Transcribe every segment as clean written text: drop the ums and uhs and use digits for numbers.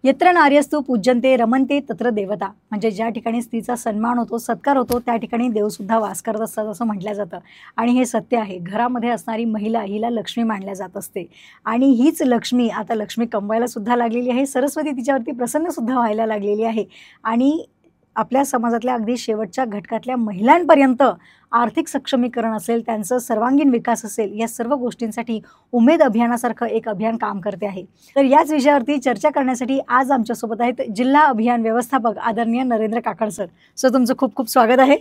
यत्र नार्यस्तु पूज्यन्ते रमन्ते तत्र देवता, म्हणजे ज्या ठिकाणी स्त्रीचा सन्मान होतो, सत्कार होतो, त्या ठिकाणी देवसुद्धा वास करत असतात असं म्हटलं जातं. आणि हे सत्य आहे. घरामध्ये असणारी महिला हिला लक्ष्मी मानल्या जात असते आणि हीच लक्ष्मी आता लक्ष्मी कमवायला सुद्धा लागलेली आहे. सरस्वती तिच्यावरती प्रसन्न सुद्धा व्हायला लागलेली आहे आणि आपल्या समाजातल्या अगदी शेवटच्या घटकातल्या महिलांपर्यंत आर्थिक सक्षमीकरण असेल, त्यांचं सर्वांगीण विकास असेल, या सर्व गोष्टींसाठी उमेद अभियानासारखं एक अभियान काम करते आहे. तर याच विषयावरती चर्चा करण्यासाठी आज आमच्यासोबत आहेत जिल्हा अभियान व्यवस्थापक आदरणीय नरेंद्र काकड सर. सर, तुमचं खूप खूप स्वागत आहे.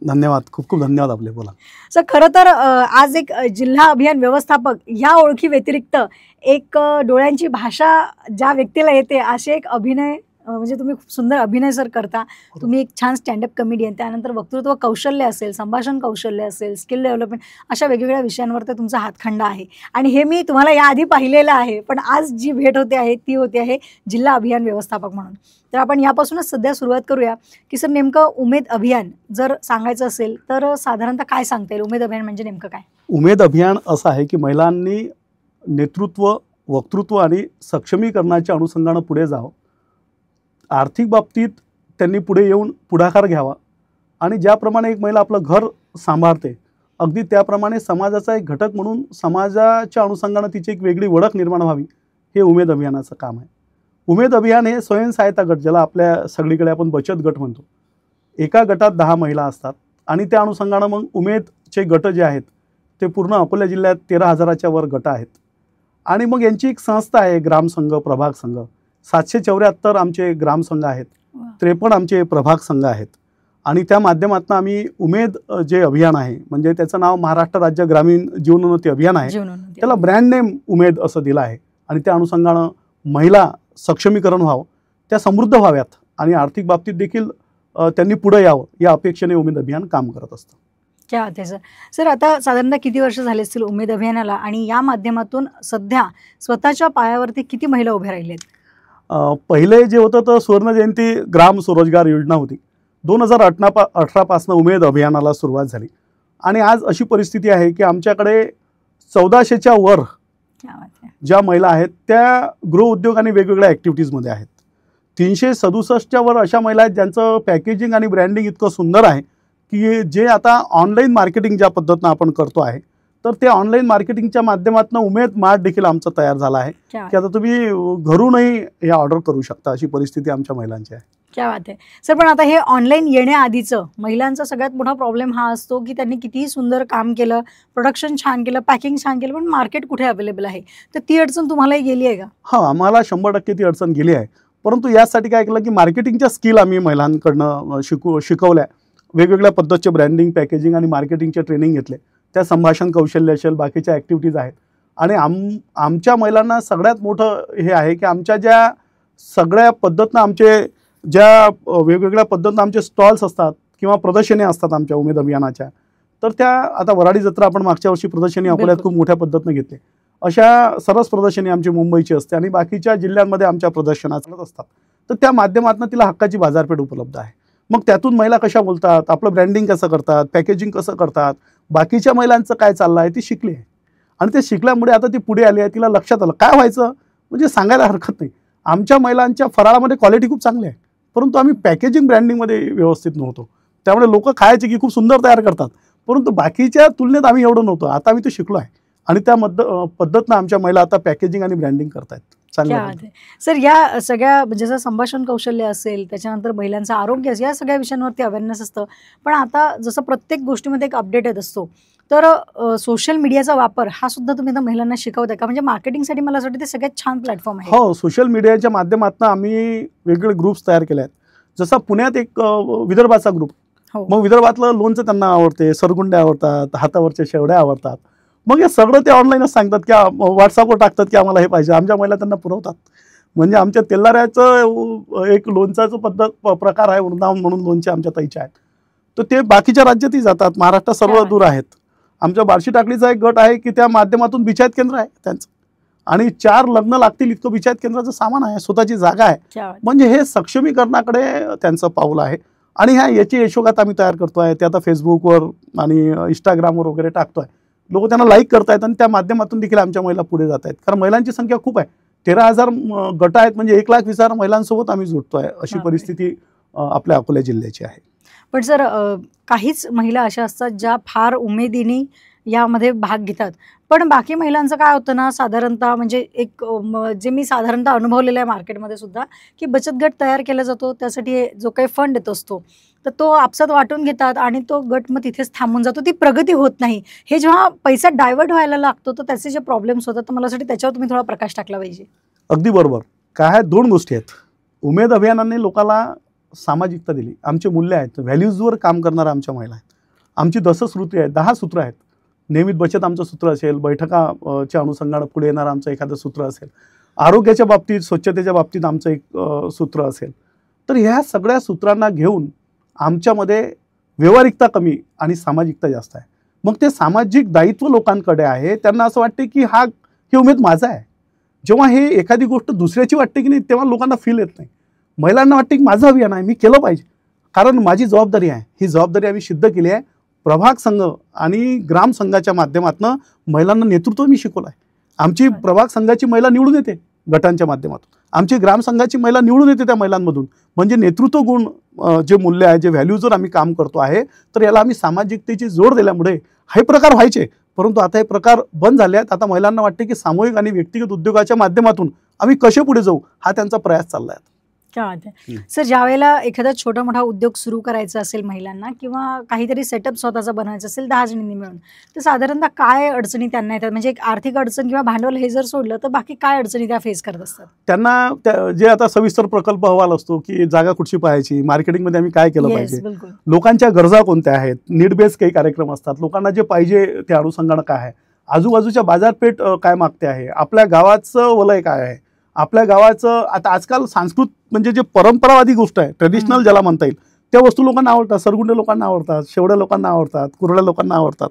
धन्यवाद. खूप खूप धन्यवाद आपले. बोला सर. खरं तर आज एक जिल्हा अभियान व्यवस्थापक ह्या ओळखी व्यतिरिक्त एक डोळ्यांची भाषा ज्या व्यक्तीला येते असे एक अभिनय, म्हणजे तुम्ही खूप सुंदर अभिनय सर करता. तुम्ही एक छान स्टँडअप कमेडियन, त्यानंतर वक्तृत्व कौशल्य असेल, संभाषण कौशल्य असेल, स्किल डेव्हलपमेंट, अशा वेगवेगळ्या विषयांवर तर तुमचा हातखंडा आहे. आणि हे मी तुम्हाला याआधी पाहिलेलं आहे, पण आज जी भेट होते आहे ती होते आहे जिल्हा अभियान व्यवस्थापक म्हणून. तर आपण यापासूनच सध्या सुरुवात करूया की सर, नेमकं उमेद अभियान जर सांगायचं असेल तर साधारणतः काय सांगता येईल? उमेद अभियान म्हणजे नेमकं काय? उमेद अभियान असं आहे की महिलांनी नेतृत्व, वक्तृत्व आणि सक्षमीकरणाच्या अनुषंगानं पुढे जावं, आर्थिक बाबतीत त्यांनी पुढे येऊन पुढाकार घ्यावा आणि ज्याप्रमाणे एक महिला आपलं घर सांभाळते अगदी त्याप्रमाणे समाजाचा एक घटक म्हणून समाजाच्या अनुषंगानं तिची एक वेगळी ओळख निर्माण व्हावी, हे उमेद अभियानाचं काम आहे. उमेद अभियान हे स्वयंसहायता गट, ज्याला आपल्या सगळीकडे आपण बचत गट म्हणतो, एका गटात 10 महिला असतात आणि त्या अनुषंगानं मग उमेदचे गट जे आहेत ते पूर्ण अकोला जिल्ह्यात 13,000च्या वर गट आहेत. आणि मग यांची एक संस्था आहे, ग्रामसंघ, प्रभाग संघ. 774 आमचे ग्रामसंघ आहेत, 53 आमचे प्रभाग संघ आहेत. आणि त्या माध्यमातून आम्ही उमेद जे अभियान आहे, म्हणजे त्याचं नाव महाराष्ट्र राज्य ग्रामीण जीवनोन्नती अभियान आहे, त्याला ब्रँड नेम उमेद असं दिलं आहे. आणि त्या अनुषंगानं महिला सक्षमीकरण व्हावं, त्या समृद्ध व्हाव्यात आणि आर्थिक बाबतीत देखील त्यांनी पुढे यावं, या अपेक्षेने उमेद अभियान काम करत असतं. क्या होते सर. सर, आता साधारणतः किती वर्ष झाले असतील उमेद अभियानाला आणि या माध्यमातून सध्या स्वतःच्या पायावरती किती महिला उभ्या राहिलेत? पहिले जे होतं तर स्वर्ण जयंती ग्राम स्वरोजगार योजना होती. 2018 पासून उमेद अभियानाला सुरुवात झाली आणि आज अशी परिस्थिती आहे की आमच्याकडे 1400च्या वर ज्या महिला आहेत त्या गृहउद्योग आणि वेगवेगळ्या ॲक्टिव्हिटीजमध्ये आहेत. 367च्या वर अशा महिला आहेत ज्यांचं पॅकेजिंग आणि ब्रँडिंग इतकं सुंदर आहे की जे आता ऑनलाईन मार्केटिंग ज्या पद्धतीनं आपण करतो आहे, तर ते ऑनलाईन मार्केटिंगच्या माध्यमातून उमेद मार्ट देखील आमचं तयार झालं आहे की आता तुम्ही घरूनही हे ऑर्डर करू शकता, अशी परिस्थिती आमच्या महिलांची आहे. क्या बात आहे सर. पण आता हे ऑनलाईन येण्याआधीचं महिलांचा सगळ्यात मोठा प्रॉब्लेम हा असतो की त्यांनी कितीही सुंदर काम केलं, प्रोडक्शन छान केलं, पॅकिंग छान केलं, पण मार्केट कुठे अवेलेबल आहे? तर ती अडचण तुम्हालाही गेली आहे का? हां, आम्हाला 100% ती अडचण गेली आहे. परंतु यासाठी काय केलं की मार्केटिंगच्या स्किल आम्ही महिलांकडनं शिकवल्या. वेगवेगळ्या पद्धतीचे ब्रँडिंग, पॅकेजिंग आणि मार्केटिंगचे ट्रेनिंग घेतले. त्या संभाषण कौशल्य असेल, बाकीच्या ॲक्टिव्हिटीज आहेत. आणि आमच्या महिलांना सगळ्यात मोठं हे आहे की आमच्या ज्या सगळ्या पद्धतीनं ज्या वेगवेगळ्या पद्धतीनं आमचे स्टॉल्स असतात किंवा प्रदर्शने असतात आमच्या उमेद अभियानाच्या, तर त्या आता वराडी जत्रा आपण मागच्या वर्षी प्रदर्शनी अकोल्यात खूप मोठ्या पद्धतीनं घेतले. अशा सरस प्रदर्शनी आमची मुंबईची असते आणि बाकीच्या जिल्ह्यांमध्ये आमच्या प्रदर्शना चालत असतात. तर त्या माध्यमातून तिला हक्काची बाजारपेठ उपलब्ध आहे. मग त्यातून महिला कशा बोलतात, आपलं ब्रँडिंग कसं करतात, पॅकेजिंग कसं करतात, बाकीच्या महिलांचं काय चाललं आहे ती शिकली आहे. आणि ते शिकल्यामुळे आता ती पुढे आली आहे. तिला लक्षात आलं काय व्हायचं, म्हणजे सांगायला हरकत नाही, आमच्या महिलांच्या फराळामध्ये क्वालिटी खूप चांगली आहे, परंतु आम्ही पॅकेजिंग ब्रँडिंगमध्ये व्यवस्थित नव्हतो. त्यामुळे लोक खायचे की खूप सुंदर तयार करतात, परंतु बाकीच्या तुलनेत आम्ही एवढं नव्हतो. आता आम्ही ते शिकलो आहे आणि त्या पद्धतीनं आमच्या महिला आता पॅकेजिंग आणि ब्रँडिंग करतायत. सर, या सगळ्या जसं संभाषण कौशल्य असेल, त्याच्यानंतर महिलांचं आरोग्य असेल, या सगळ्या विषयांवरती अवेअरनेस असतं. पण आता जसं प्रत्येक गोष्टीमध्ये एक अपडेट येत असतो, तर सोशल मीडियाचा वापर हा सुद्धा तुम्ही तर महिलांना शिकवताय का? म्हणजे मार्केटिंगसाठी मला असं वाटतं ते सगळ्यात छान प्लॅटफॉर्म आहे. हो, सोशल मीडियाच्या माध्यमातून आम्ही वेगवेगळे ग्रुप्स तयार केले आहेत. जसं पुण्यात एक विदर्भाचा ग्रुप, मग विदर्भातलं लोणचं त्यांना आवडते, सरगुंड्या आवडतात, हातावरच्या शेवड्या आवडतात. मग हे सगळं ते ऑनलाईनच सांगतात की व्हॉट्सअपवर टाकतात की आम्हाला हे पाहिजे. आमच्या महिला त्यांना पुरवतात. म्हणजे आमच्या तेलाऱ्याचं एक लोणचाचं प्रकार आहे, वृंदावन म्हणून लोणचे आमच्या ताईचे आहेत, तर ते बाकीच्या राज्यातही जातात. महाराष्ट्रात सर्व दूर आहेत. आमच्या बार्शी टाकळीचा एक गट आहे की त्या माध्यमातून बिचायत केंद्र आहे त्यांचं, आणि 4 लग्न लागतील इतकं बिचायत केंद्राचं सामान आहे, स्वतःची जागा आहे. म्हणजे हे सक्षमीकरणाकडे त्यांचं पाऊल आहे. आणि याची यशोगाथ आम्ही तयार करतोय. ते आता फेसबुकवर आणि इंस्टाग्रामवर वगैरे टाकतोय. लोक त्यांना लाईक करतायत आणि त्या माध्यमातून देखील आमच्या महिला पुढे जात आहेत. कारण महिलांची संख्या खूप आहे. 13,000 गट आहेत, म्हणजे 1,20,000 महिलांसोबत आम्ही जोडतोय, अशी बापरे. परिस्थिती आपल्या अकोला जिल्ह्याची आहे. पण सर काहीच महिला अशा असतात ज्या फार उमेदीने यामध्ये भाग घेतात. पण बाकी महिलांचं काय होतं ना, साधारणतः म्हणजे एक जे मी साधारणतः अनुभवलेलं आहे मार्केटमध्ये सुद्धा, की बचत गट तयार केला जातो. त्यासाठी जो काही फंड येत असतो, तर तो आपसात वाटून घेतात आणि तो गट मग तिथेच थांबून जातो. ती प्रगती होत नाही. हे जेव्हा पैसा डायव्हर्ट व्हायला लागतो, तर त्याचे जे प्रॉब्लेम्स होतात, तर मला असं वाटतं त्याच्यावर तुम्ही थोडा प्रकाश टाकला पाहिजे. अगदी बरोबर. काय आहे, 2 गोष्टी आहेत. उमेद अभियानाने लोकांना सामाजिकता दिली. आमचे मूल्य आहेत, व्हॅल्यूजवर काम करणाऱ्या आमच्या महिला आहेत. आमची 10 सूत्रे आहेत, 10 सूत्र आहेत. नियमित बचत आमचं सूत्र असेल, बैठकाच्या अनुषंगानं पुढे येणारं आमचं एखादं सूत्र असेल, आरोग्याच्या बाबतीत, स्वच्छतेच्या बाबतीत आमचं एक सूत्र असेल. तर ह्या सगळ्या सूत्रांना घेऊन आमच्यामध्ये व्यावहारिकता कमी आणि सामाजिकता जास्त आहे. मग ते सामाजिक दायित्व लोकांकडे आहे. त्यांना असं वाटते की हे उमेद माझा आहे. जेव्हा हे एखादी गोष्ट दुसऱ्याची वाटते की नाही, तेव्हा लोकांना फील येत नाही. महिलांना वाटते की माझं अभियान आहे, मी केलं पाहिजे, कारण माझी जबाबदारी आहे. ही जबाबदारी आम्ही सिद्ध केली आहे. प्रभाग संघ आणि ग्राम संघाच्या माध्यमातून महिलांना नेतृत्व मी शिकवलं आहे. आमची प्रभाग संघाची महिला निवडून येते गटांच्या माध्यमातून, आमची ग्राम संघाची महिला निवडून येते त्या महिलांमधून. म्हणजे नेतृत्व गुण, जे मूल्य आहे, जे व्हॅल्यूजवर आम्ही काम करतो आहे, तर याला आम्ही सामाजिकतेची जोड दिल्यामुळे हे प्रकार व्हायचे. परंतु आता हे प्रकार बंद झाले आहेत. आता महिलांना वाटते की सामूहिक आणि व्यक्तिगत उद्योगाच्या माध्यमातून आम्ही कसे पुढे जाऊ, हा त्यांचा प्रयास चालला आहे. क्या बात आहे. सर, ज्यावेळेला एखादा छोटा मोठा उद्योग सुरू करायचा असेल महिलांना किंवा काहीतरी सेटअप स्वतःचा बनवायचा असेल 10 जणींनी मिळून, तर साधारणतः काय अडचणी त्यांना येतात? म्हणजे एक आर्थिक अडचण किंवा भांडवल हे जर सोडलं, तर बाकी काय अडचणी त्या फेस करत असतात? त्यांना जे आता सविस्तर प्रकल्प अहवाल असतो की जागा कुठची पाहायची, मार्केटिंगमध्ये आम्ही काय केलं पाहिजे, बिलकुल. लोकांच्या गरजा कोणत्या आहेत, नीड बेस काही कार्यक्रम असतात, लोकांना जे पाहिजे त्या अनुषंगानं काय आहे, आजूबाजूच्या बाजारपेठ काय मागते आहे, आपल्या गावाचं वलय काय आहे, आपल्या गावाचं आता आजकाल संस्कृत म्हणजे जे परंपरावादी गोष्ट आहे, ट्रेडिशनल ज्याला म्हणता येईल, त्या वस्तू लोकांना आवडतात. सरगुंडे लोकांना आवडतात, शेवड्या लोकांना आवडतात, कुरड्या लोकांना आवडतात.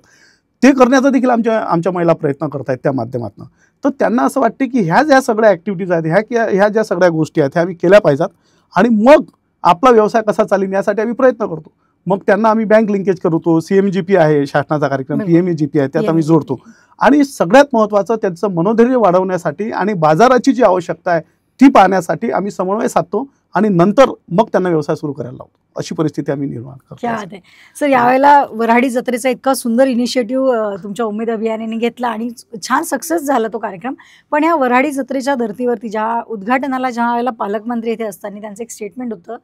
ते करण्याचा देखील आमच्या महिला प्रयत्न करत आहेत त्या माध्यमातून. तर त्यांना असं वाटते की ह्या ज्या सगळ्या ॲक्टिव्हिटीज आहेत, ह्या ज्या सगळ्या गोष्टी आहेत, ह्या आम्ही केल्या पाहिजेत आणि मग आपला व्यवसाय कसा चालेल यासाठी आम्ही प्रयत्न करतो. मग त्यांना आम्ही बँक लिंकेज करतो, CMGP आहे शासनाचा कार्यक्रम, PMEGP आहे, त्यात आम्ही जोडतो. आणि सगळ्यात महत्त्वाचं त्यांचं मनोधैर्य वाढवण्यासाठी आणि बाजाराची जी आवश्यकता आहे ती पाहण्यासाठी आम्ही समन्वय साधतो आणि नंतर मग त्यांना व्यवसाय सुरू करायला लावतो. अशी परिस्थिती आम्ही निर्माण करतो. क्या बात आहे. सर, यावेळेला वऱ्हाडी जत्रेचा इतका सुंदर इनिशिएटिव्ह तुमच्या उमेद अभियानाने घेतला आणि छान सक्सेस झाला तो कार्यक्रम. पण ह्या वऱ्हाडी जत्रेच्या धर्तीवरती ज्या उद्घाटनाला ज्या वेळेला पालकमंत्री इथे असताना त्यांचं एक स्टेटमेंट होतं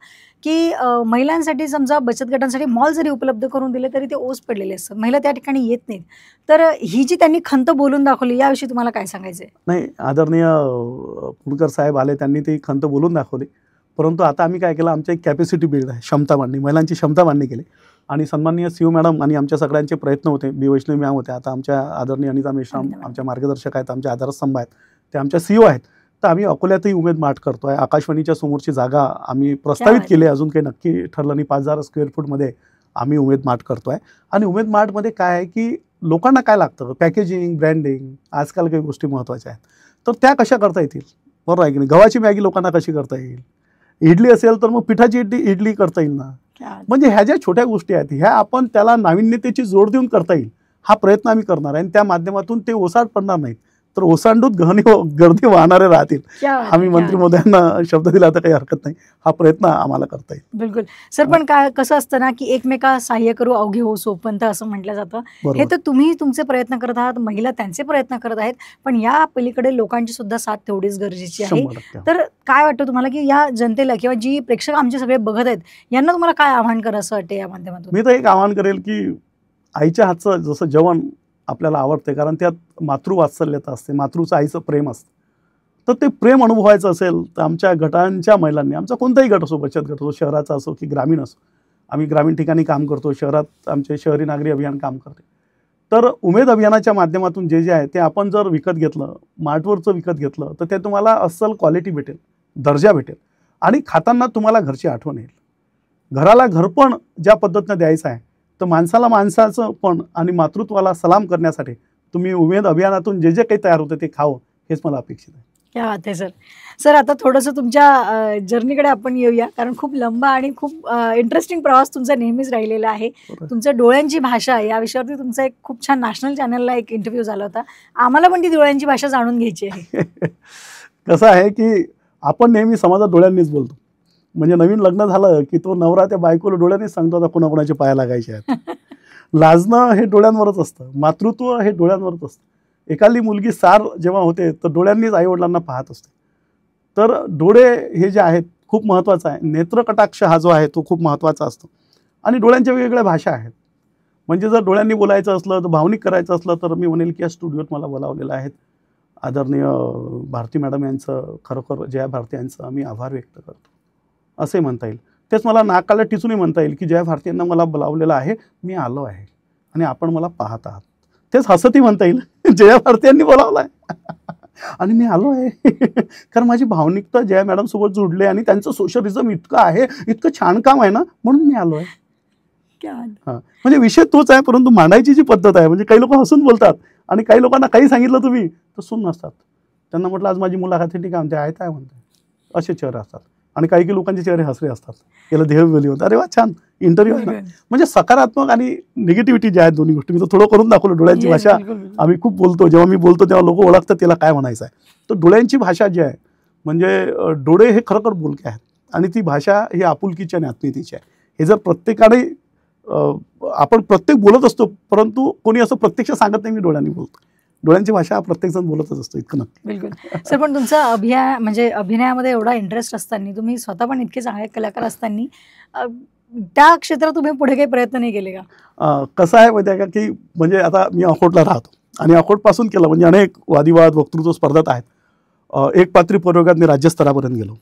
की महिलांसाठी समजा बचत गटांसाठी मॉल जरी उपलब्ध करून दिले तरी ते ओस पडलेले असतात, महिला त्या ठिकाणी येत नाहीत. तर ही जी त्यांनी खंत बोलून दाखवली, याविषयी तुम्हाला काय सांगायचं आहे? नाही, आदरणीय पुणकर साहेब आले, त्यांनी ती खंत बोलून दाखवली. परंतु आता आम्ही काय केलं, आमच्या एक कॅपॅसिटी बिल्ड आहे, क्षमता मांडणी, महिलांची क्षमता मांडणी केली. आणि सन्माननीय CEO मॅडम आणि आमच्या सगळ्यांचे प्रयत्न होते, बी वैष्णवी मॅम होत्या, आता आमच्या आदरणीय अनिता मेश्राम आमच्या मार्गदर्शक आहेत, आमचे आधारस्तंभ आहेत, ते आमच्या CEO आहेत. तर आम्ही अकोल्यातही उमेद मार्ट करतो आहे. आकाशवाणीच्या समोरची जागा आम्ही प्रस्तावित केली, अजून काही नक्की ठरलं नाही. 5,000 स्क्वेअर फूटमध्ये आम्ही उमेद मार्ट करतो आहे. आणि उमेद मार्टमध्ये काय आहे की लोकांना काय लागतं, पॅकेजिंग, ब्रँडिंग, आजकाल काही गोष्टी महत्त्वाच्या आहेत, तर त्या कशा करता येतील, बरोबर आहे की नाही. गव्हाची मॅगी लोकांना कशी करता येईल, इडली असेल तर मग पिठाची इडली करता येईल ना. म्हणजे ह्या ज्या छोट्या गोष्टी आहेत ह्या आपण त्याला नाविन्यतेची जोड देऊन करता येईल, हा प्रयत्न आम्ही करणार आहे. आणि त्या माध्यमातून ते ओसाड पडणार नाहीत, तर ओसांडूत गर्दी वाहणारे राहतील. आम्ही मंत्री महोदयांना शब्द दिला तर काही हरकत नाही, हा प्रयत्न आम्हाला करता येईल. बिलकुल सर. पण काय कसं असतं ना की एकमेका सहाय्य करू अवघे हो सोपंत असं म्हटलं जातं. हे तर तुम्ही तुमचे प्रयत्न करत आहात, महिला त्यांचे प्रयत्न करत आहेत, पण या पलीकडे लोकांची सुद्धा साथ तेवढीच गरजेची आहे. तर काय वाटतं तुम्हाला की या जनतेला किंवा जी प्रेक्षक आमचे सगळे बघत आहेत यांना तुम्हाला काय आव्हान करा असं वाटतं या माध्यमातून? मी तर एक आव्हान करेल की आईच्या हातचं जसं जेवण आपल्याला आवडते, कारण त्यात मातृवात्सल्यता असते, मातृचं आईचं प्रेम असतं. तर ते प्रेम अनुभवायचं असेल तर आमच्या गटांच्या महिलांनी, आमचा कोणताही गट असो, बचत गट असो, शहराचा असो की ग्रामीण असो, आम्ही ग्रामीण ठिकाणी काम करतो, शहरात आमचे शहरी नागरी अभियान काम करते. तर उमेद अभियानाच्या माध्यमातून जे आहे ते आपण जर विकत घेतलं, मार्टवरचं विकत घेतलं, तर ते तुम्हाला अस्सल क्वालिटी भेटेल, दर्जा भेटेल आणि खाताना तुम्हाला घरची आठवण येईल. घराला घरपण ज्या पद्धतीनं द्यायचं आहे, तर माणसाला माणसाचं पण आणि मातृत्वाला सलाम करण्यासाठी तुम्ही उमेद अभियानातून जे काही तयार होते ते खावं, हेच मला अपेक्षित आहे. क्या बात आहे सर. सर, आता थोडंसं तुमच्या जर्नीकडे आपण येऊया, कारण खूप लंबा आणि खूप इंटरेस्टिंग प्रवास तुमचा नेहमीच राहिलेला आहे. तुमच्या डोळ्यांची भाषा या विषयावरती तुमचा एक खूप छान नॅशनल चॅनलला एक इंटरव्ह्यू झाला होता. आम्हाला पण ती डोळ्यांची भाषा जाणून घ्यायची आहे. कसं आहे की आपण नेहमी समाजात डोळ्यांनीच बोलतो. म्हणजे नवीन लग्न झालं की तो नवरा त्या बायकोला डोळ्यांनीच सांगतो आता कोणाकोणाचे पाया लागायचे आहेत. लाजणं हे डोळ्यांवरच असतं, मातृत्व हे डोळ्यांवरच असतं. एखादी मुलगी सार जेव्हा होते तर डोळ्यांनीच आईवडिलांना पाहत असते. तर डोळे हे जे आहेत खूप महत्त्वाचं आहे. नेत्रकटाक्ष हा जो आहे तो खूप महत्त्वाचा असतो. आणि डोळ्यांच्या वेगवेगळ्या भाषा आहेत. म्हणजे जर डोळ्यांनी बोलायचं असलं तर भावनिक करायचं असलं तर मी म्हणेल की या स्टुडिओत मला बोलावलेलं आहे आदरणीय भारती मॅडम यांचं, खरोखर जया भारती यांचं आम्ही आभार व्यक्त करतो असे म्हणता येईल. तेच मला नाकाला टिचूनही म्हणता येईल की जया भारती यांना मला बोलावलेलं आहे, मी आलो आहे आणि आपण मला पाहत आहात. तेच हसतही म्हणता येईल जया भारती यांनी बोलावलं आहे आणि मी आलो आहे. कारण माझी भावनिकता जया मॅडमसोबत जुडले आणि त्यांचं सोशलिझम इतकं आहे, इतकं छान काम आहे ना, म्हणून मी आलो आहे. हां, म्हणजे विषय तोच आहे, परंतु मांडायची जी पद्धत आहे, म्हणजे काही लोक हसून बोलतात आणि काही लोकांना काही सांगितलं तुम्ही तर सून नसतात. त्यांना म्हटलं आज माझी मुलाखत ठीक आहे म्हणते, आहे काय म्हणते, असे चेहरे असतात. आणि काही काही लोकांचे चेहरे हसरे असतात. याला देहबोली होतं. अरे वा, छान इंटरव्ह्यू आहे ना. म्हणजे सकारात्मक आणि निगेटिव्हिटी जे आहेत दोन्ही गोष्टी मी तर थोडं करून दाखवलं. डोळ्यांची भाषा आम्ही खूप बोलतो, जेव्हा मी बोलतो तेव्हा लोक ओळखतात त्याला काय म्हणायचं आहे. तर डोळ्यांची भाषा जी आहे, म्हणजे डोळे हे खरोखर बोलके आहेत आणि ती भाषा ही आपुलकीची आणि आत्मीयतेची आहे. हे जर प्रत्येकाने आपण प्रत्येक बोलत असतो, परंतु कोणी असं प्रत्यक्ष सांगत नाही मी डोळ्यांनी बोलतो. डोळ्यांची भाषा प्रत्येकजण बोलतच असतो, इतकं नक्की. बिलकुल सर. पण तुमचा म्हणजे अभिनयामध्ये एवढा इंटरेस्ट असताना, तुम्ही स्वतः पण इतके चांगले कलाकार असताना त्या क्षेत्रात तुम्ही पुढे काही प्रयत्न नाही केले का? कसं आहे माहिती आहे का की म्हणजे आता मी अकोटला राहतो आणि अकोटपासून केलं म्हणजे अनेक वादिवाद वक्तृत्व स्पर्धात आहेत. एक पात्री प्रयोगात मी राज्यस्तरापर्यंत गेलो.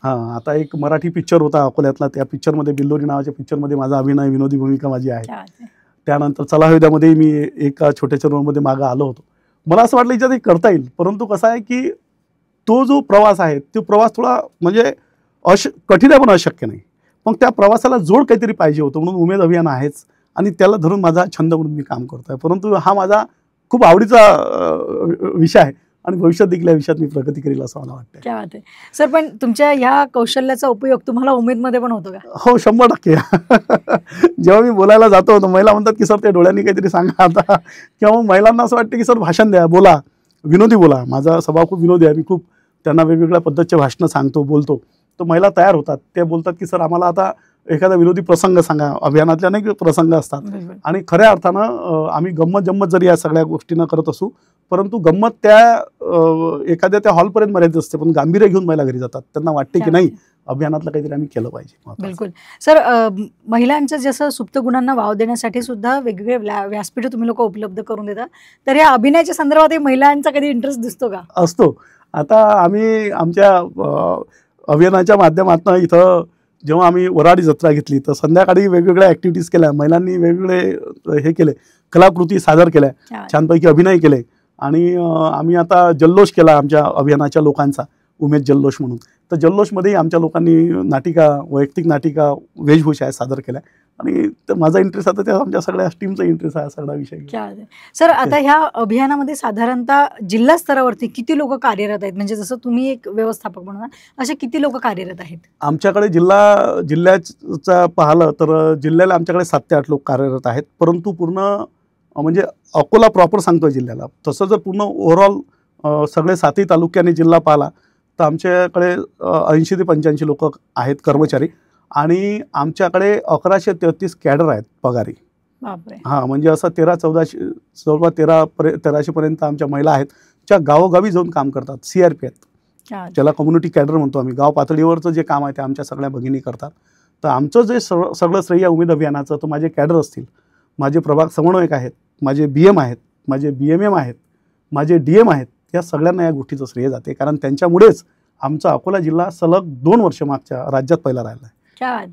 हां, आता एक मराठी पिक्चर होता अकोल्यातला, त्या पिक्चरमध्ये बिल्लोरी नावाच्या पिक्चरमध्ये माझा अभिनय, विनोदी भूमिका माझी आहे. त्यानंतर चला हवेद्यामध्ये मी एका छोट्याच्या रोलमध्ये मागं आलो होतो. मला असं वाटलं याच्यात करता येईल, परंतु कसं आहे की तो जो प्रवास आहे तो प्रवास थोडा म्हणजे कठीण आहे पण अशक्य नाही. मग त्या प्रवासाला जोड काहीतरी पाहिजे होतं, म्हणून उमेद अभियान आहेच आणि त्याला धरून माझा छंद म्हणून मी काम करतो आहे. परंतु हा माझा खूप आवडीचा विषय आहे आणि भविष्यात देखील या विषयात मी प्रगती करेल असं मला वाटतं. क्या बात आहे सर. पण तुमच्या ह्या कौशल्याचा उपयोग तुम्हाला उमेदमध्ये पण होतो का? हो, 100%. जेव्हा मी बोलायला जातो तर महिला म्हणतात की सर ते डोळ्यांनी काहीतरी सांगा आता, किंवा मग महिलांना असं वाटतं की सर भाषण द्या, बोला, विनोदी बोला. माझा स्वभाव खूप विनोदी आहे. मी खूप त्यांना वेगवेगळ्या पद्धतीचे भाषणं सांगतो, बोलतो. तर महिला तयार होतात. ते बोलतात की सर आम्हाला आता एखादा विनोदी प्रसंग सांगा. अभियानातले अनेक प्रसंग असतात आणि खऱ्या अर्थानं आम्ही गंमत जम्मत जरी या सगळ्या गोष्टींना करत असू, परंतु गंमत त्या एखाद्या त्या हॉलपर्यंत मर्यादित असते, पण गांभीर्य घेऊन महिला घरी जातात. त्यांना वाटते की नाही अभियानातलं काहीतरी आम्ही केलं पाहिजे. बिलकुल सर. महिलांचं जसं सुप्त गुणांना वाव देण्यासाठी सुद्धा वेगवेगळे व्यासपीठ तुम्ही लोक उपलब्ध करून देता, तर या अभिनयाच्या संदर्भात महिलांचा कधी इंटरेस्ट दिसतो का? असतो. आता आम्ही आमच्या अभियानाच्या माध्यमातून इथं जेव्हा आम्ही वराडी जत्रा घेतली तर संध्याकाळी वेगवेगळ्या ॲक्टिव्हिटीज केल्या, महिलांनी वेगवेगळे हे केले, कलाकृती सादर केल्या, छानपैकी अभिनय केले. आणि आम्ही आता जल्लोष केला आमच्या अभियानाच्या लोकांचा, उमेद जल्लोष म्हणून. तर जल्लोषमध्येही आमच्या लोकांनी नाटिका, वैयक्तिक नाटिका, वेशभूषा सादर केल्या आणि माझा इंटरेस्ट आता त्या आमच्या सगळ्या टीमचा इंटरेस्ट आहे सगळा विषय. सर आता ह्या अभियानामध्ये साधारणतः जिल्हा स्तरावरती किती लोक कार्यरत आहेत? म्हणजे जसं तुम्ही एक व्यवस्थापक म्हणून असे किती लोक कार्यरत आहेत? आमच्याकडे जिल्ह्याचा पाहिलं तर जिल्ह्याला आमच्याकडे 7 ते 8 लोक कार्यरत आहेत. परंतु पूर्ण म्हणजे अकोला प्रॉपर सांगतोय जिल्ह्याला, तसं जर पूर्ण ओव्हरऑल सगळे 7ही तालुक्याने जिल्हा पाहिला तर आमच्याकडे 80 ते 85 लोक आहेत कर्मचारी आणि आमच्याकडे 1133 कॅडर आहेत पगारी. हां, म्हणजे असं 1300 पर्यंत आमच्या महिला आहेत ज्या गावोगावी जाऊन काम करतात. CRP आहेत, ज्याला कम्युनिटी कॅडर म्हणतो आम्ही. गाव पातळीवरचं जे काम आहे ते आमच्या सगळ्या भगिनी करतात. तर आमचं जे सगळं श्रेय उमेद अभियानाचं, तर माझे कॅडर असतील, माझे प्रभाग समन्वयक आहेत, माझे BM आहेत, माझे BMM आहेत, माझे DM आहेत, या सगळ्यांना या गोष्टीचं श्रेय जाते. कारण त्यांच्यामुळेच आमचा अकोला जिल्हा सलग 2 वर्ष मागच्या राज्यात पहिला राहिला आहे.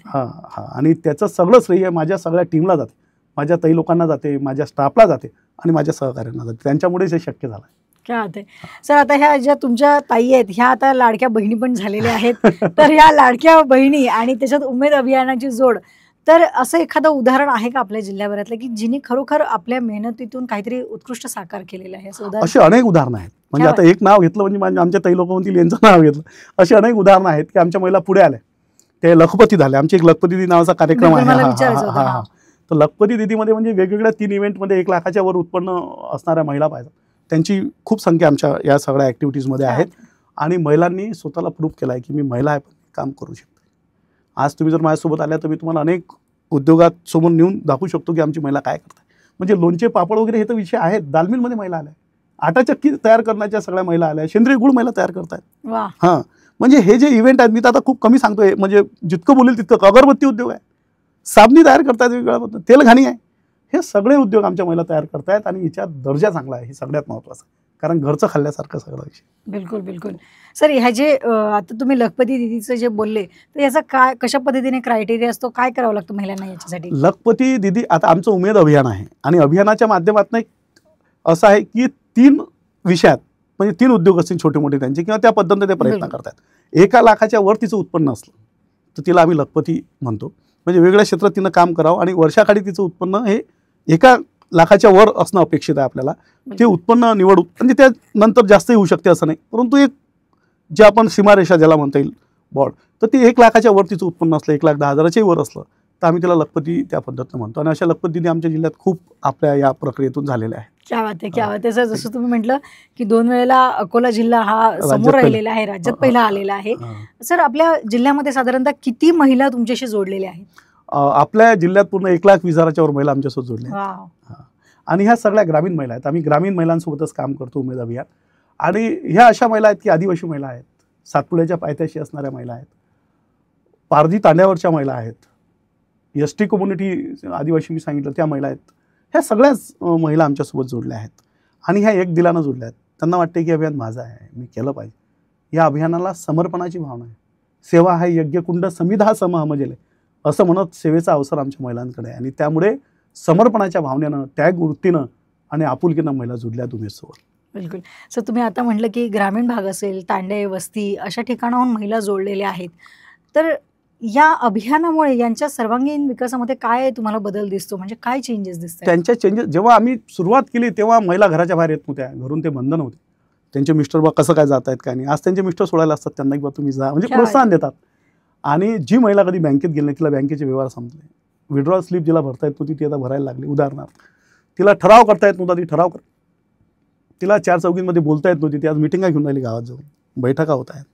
हां हां. आणि त्याचं सगळं श्रेय माझ्या सगळ्या टीमला जाते, माझ्या ताई लोकांना जाते, माझ्या स्टाफला जाते आणि माझ्या सहकार्यांना जाते. त्यांच्यामुळेच हे शक्य झालं आहे. क्या बात आहे सर. आता ह्या ज्या तुमच्या ताई आहेत ह्या आता लाडक्या बहिणी पण झालेल्या आहेत. तर ह्या लाडक्या बहिणी आणि त्याच्यात उमेद अभियानाची जोड, तर असं एखादं उदाहरण आहे का आपल्या जिल्ह्याभरातलं की जिने खरोखर आपल्या मेहनतीतून काहीतरी उत्कृष्ट साकार केलेलं आहे? असे अनेक उदाहरणं आहेत. म्हणजे आता एक नाव घेतलं म्हणजे आमच्या ताई लोक म्हणतील यांचं नाव घेतलं. अशी अनेक उदाहरणं आहेत की आमच्या महिला पुढे आल्या, ते लखपती झाले. आमची एक लखपती दिदी नावाचा कार्यक्रम आहे. हां. तर लखपती दिदीमध्ये म्हणजे वेगवेगळ्या 3 इव्हेंटमध्ये 1 लाखाच्या वर उत्पन्न असणाऱ्या महिला पाहिजे, त्यांची खूप संख्या आमच्या या सगळ्या ॲक्टिव्हिटीजमध्ये आहेत. आणि महिलांनी स्वतःला प्रूव्ह केला आहे की मी महिला आहे पण काम करू शकते. आज तुम्ही जर माझ्यासोबत आल्या तर मी तुम्हाला अनेक उद्योगात समोर नेऊन दाखवू शकतो की आमची महिला काय करते. म्हणजे लोणचे पापड वगैरे हे तर विषय आहेत. दालमिलमध्ये महिला आल्या, आटा चक्की तयार करण्याच्या सगळ्या महिला आल्या, सेंद्रिय गुळ महिला तयार करतायत. हां, म्हणजे हे जे इव्हेंट आहेत मी तर आता खूप कमी सांगतोय, म्हणजे जितकं बोलेल तितकं. अगरबत्ती उद्योग आहे, साबणी तयार करतायत वेगवेगळ्या, तेलघाणी आहे, हे सगळे उद्योग आमच्या महिला तयार करतायत आणि याचा दर्जा चांगला आहे. हे सगळ्यात महत्त्वाचं, कारण घरचं खाल्ल्यासारखं सगळं विषय. बिलकुल बिलकुल सर. ह्या जे आता तुम्ही लखपती दीदीचं जे बोलले, तर याचा काय कशा पद्धतीने क्रायटेरिया असतो, काय करावं लागतं महिलांना याच्यासाठी? लखपती दीदी आता आमचं उमेद अभियान आहे आणि अभियानाच्या माध्यमातून एक असं आहे की 3 विषयात म्हणजे 3 उद्योग असतील छोटे मोठे त्यांचे, किंवा त्या पद्धतीने ते प्रयत्न करतात. 1 लाखाच्या वर तिचं उत्पन्न असलं तर तिला आम्ही लखपती म्हणतो. म्हणजे वेगळ्या क्षेत्रात तिनं काम करावं आणि वर्षाकाठी तिचं उत्पन्न हे 1 लाखाच्या वर असणं अपेक्षित आहे आपल्याला. ते उत्पन्न निवड, म्हणजे त्यानंतर जास्तही होऊ शकते असं नाही, परंतु एक जे आपण सीमारेषा ज्याला म्हणता येईल बॉर्ड, तर ते 1 लाखाच्या वर तिचं उत्पन्न असलं, 1,10,000च्याही वर असलं तर आम्ही त्याला लखपती त्या पद्धतीने म्हणतो. आणि अशा लखपती दिदी आमच्या जिल्ह्यात खूप आपल्या या प्रक्रियेतून झालेल्या आहेत. क्या बात आहे, क्या बात आहे सर. जसं तुम्ही म्हटलं की 2 वेळेला अकोला जिल्हा हा समोर राहिलेला आहे, राज्यात पहिला आलेला आहे. सर, आपल्या जिल्ह्यामध्ये साधारणतः किती महिला तुमच्याशी जोडलेल्या आहेत? आपल्या जिल्ह्यात पूर्ण 1,20,000च्या वर महिला आमच्यासोबत जोडल्या आहेत. आणि ह्या सगळ्या ग्रामीण महिला आहेत. आम्ही ग्रामीण महिलांसोबतच काम करतो उमेद अभियान. आणि ह्या अशा महिला आहेत की आदिवासी महिला आहेत, सातपुड्याच्या पायथ्याशी असणाऱ्या महिला आहेत, पारधी तांड्यावरच्या महिला आहेत, ST कम्युनिटी आदिवासी मी सांगितलं त्या महिला आहेत. ह्या सगळ्याच महिला आमच्यासोबत जोडल्या आहेत आणि ह्या एक दिलानं जोडल्या आहेत. त्यांना वाटते की अभियान माझं आहे, मी केलं पाहिजे. या अभियानाला समर्पणाची भावना आहे. सेवा हा यज्ञकुंड समिधा समहमजले असं म्हणत सेवेचा अवसर आमच्या महिलांकडे आहे. आणि त्यामुळे समर्पणाच्या भावनेनं, त्याग वृत्तीनं आणि आपुलकीनं महिला जोडल्या उमेदसोबत. बिलकुल सर. तुम्ही आता म्हटलं की ग्रामीण भाग असेल, तांडे, वस्ती अशा ठिकाणाहून महिला जोडलेल्या आहेत. तर या अभियानामुळे यांच्या सर्वांगीण विकासामध्ये काय तुम्हाला बदल दिसतो, म्हणजे काय चेंजेस दिसतात? त्यांच्या चेंजेस जेव्हा आम्ही सुरुवात केली तेव्हा महिला घराच्या बाहेर येत नव्हत्या, घरून ते बंधन होते. त्यांचे मिस्टर बा कसं काय जात आहेत काय नाही. आज त्यांचे मिस्टर सोडायला असतात त्यांना की बा तुम्ही जा, म्हणजे प्रोत्साहन देतात. आणि जी महिला कधी बँकेत गेली नाही तिला बँकेचे व्यवहार समजले, विड्रॉल स्लिप जिला भरता येत नव्हती ती आता भरायला लागली. उदाहरणार्थ तिला ठराव करता येत नव्हता, ती ठराव तिला 4 चौघींमध्ये बोलता येत नव्हती, ती आज मिटिंगा घेऊन राहिली गावात जाऊन, बैठका होत आहेत.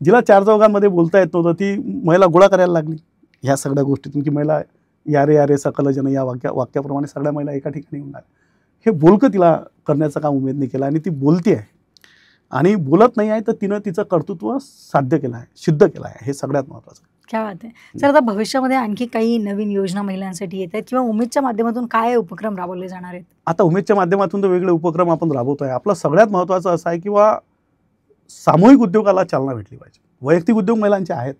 जिला 4 चौघांमध्ये बोलता येत नव्हतं ती महिला गोळा करायला लागली. ह्या सगळ्या गोष्टीतून की महिला यारे यारे सकल जन या वाक्याप्रमाणे सगळ्या महिला एका ठिकाणी येऊन लागल्या. हे बोलकं तिला करण्याचं काम उमेदने केलं आणि ती बोलते आहे आणि बोलत नाही आहे तर तिनं तिचं कर्तृत्व साध्य केलं आहे, सिद्ध केलं आहे. हे सगळ्यात महत्त्वाचं. क्या बात आहे सर. आता भविष्यामध्ये आणखी काही नवीन योजना महिलांसाठी येत आहेत किंवा उमेदच्या माध्यमातून काय उपक्रम राबवले जाणार आहेत? आता उमेदच्या माध्यमातून तर वेगळे उपक्रम आपण राबवतो आहे. आपलं सगळ्यात महत्त्वाचं असं आहे किंवा सामूहिक उद्योगाला चालना भेटली पाहिजे. वैयक्तिक उद्योग महिलांचे आहेत,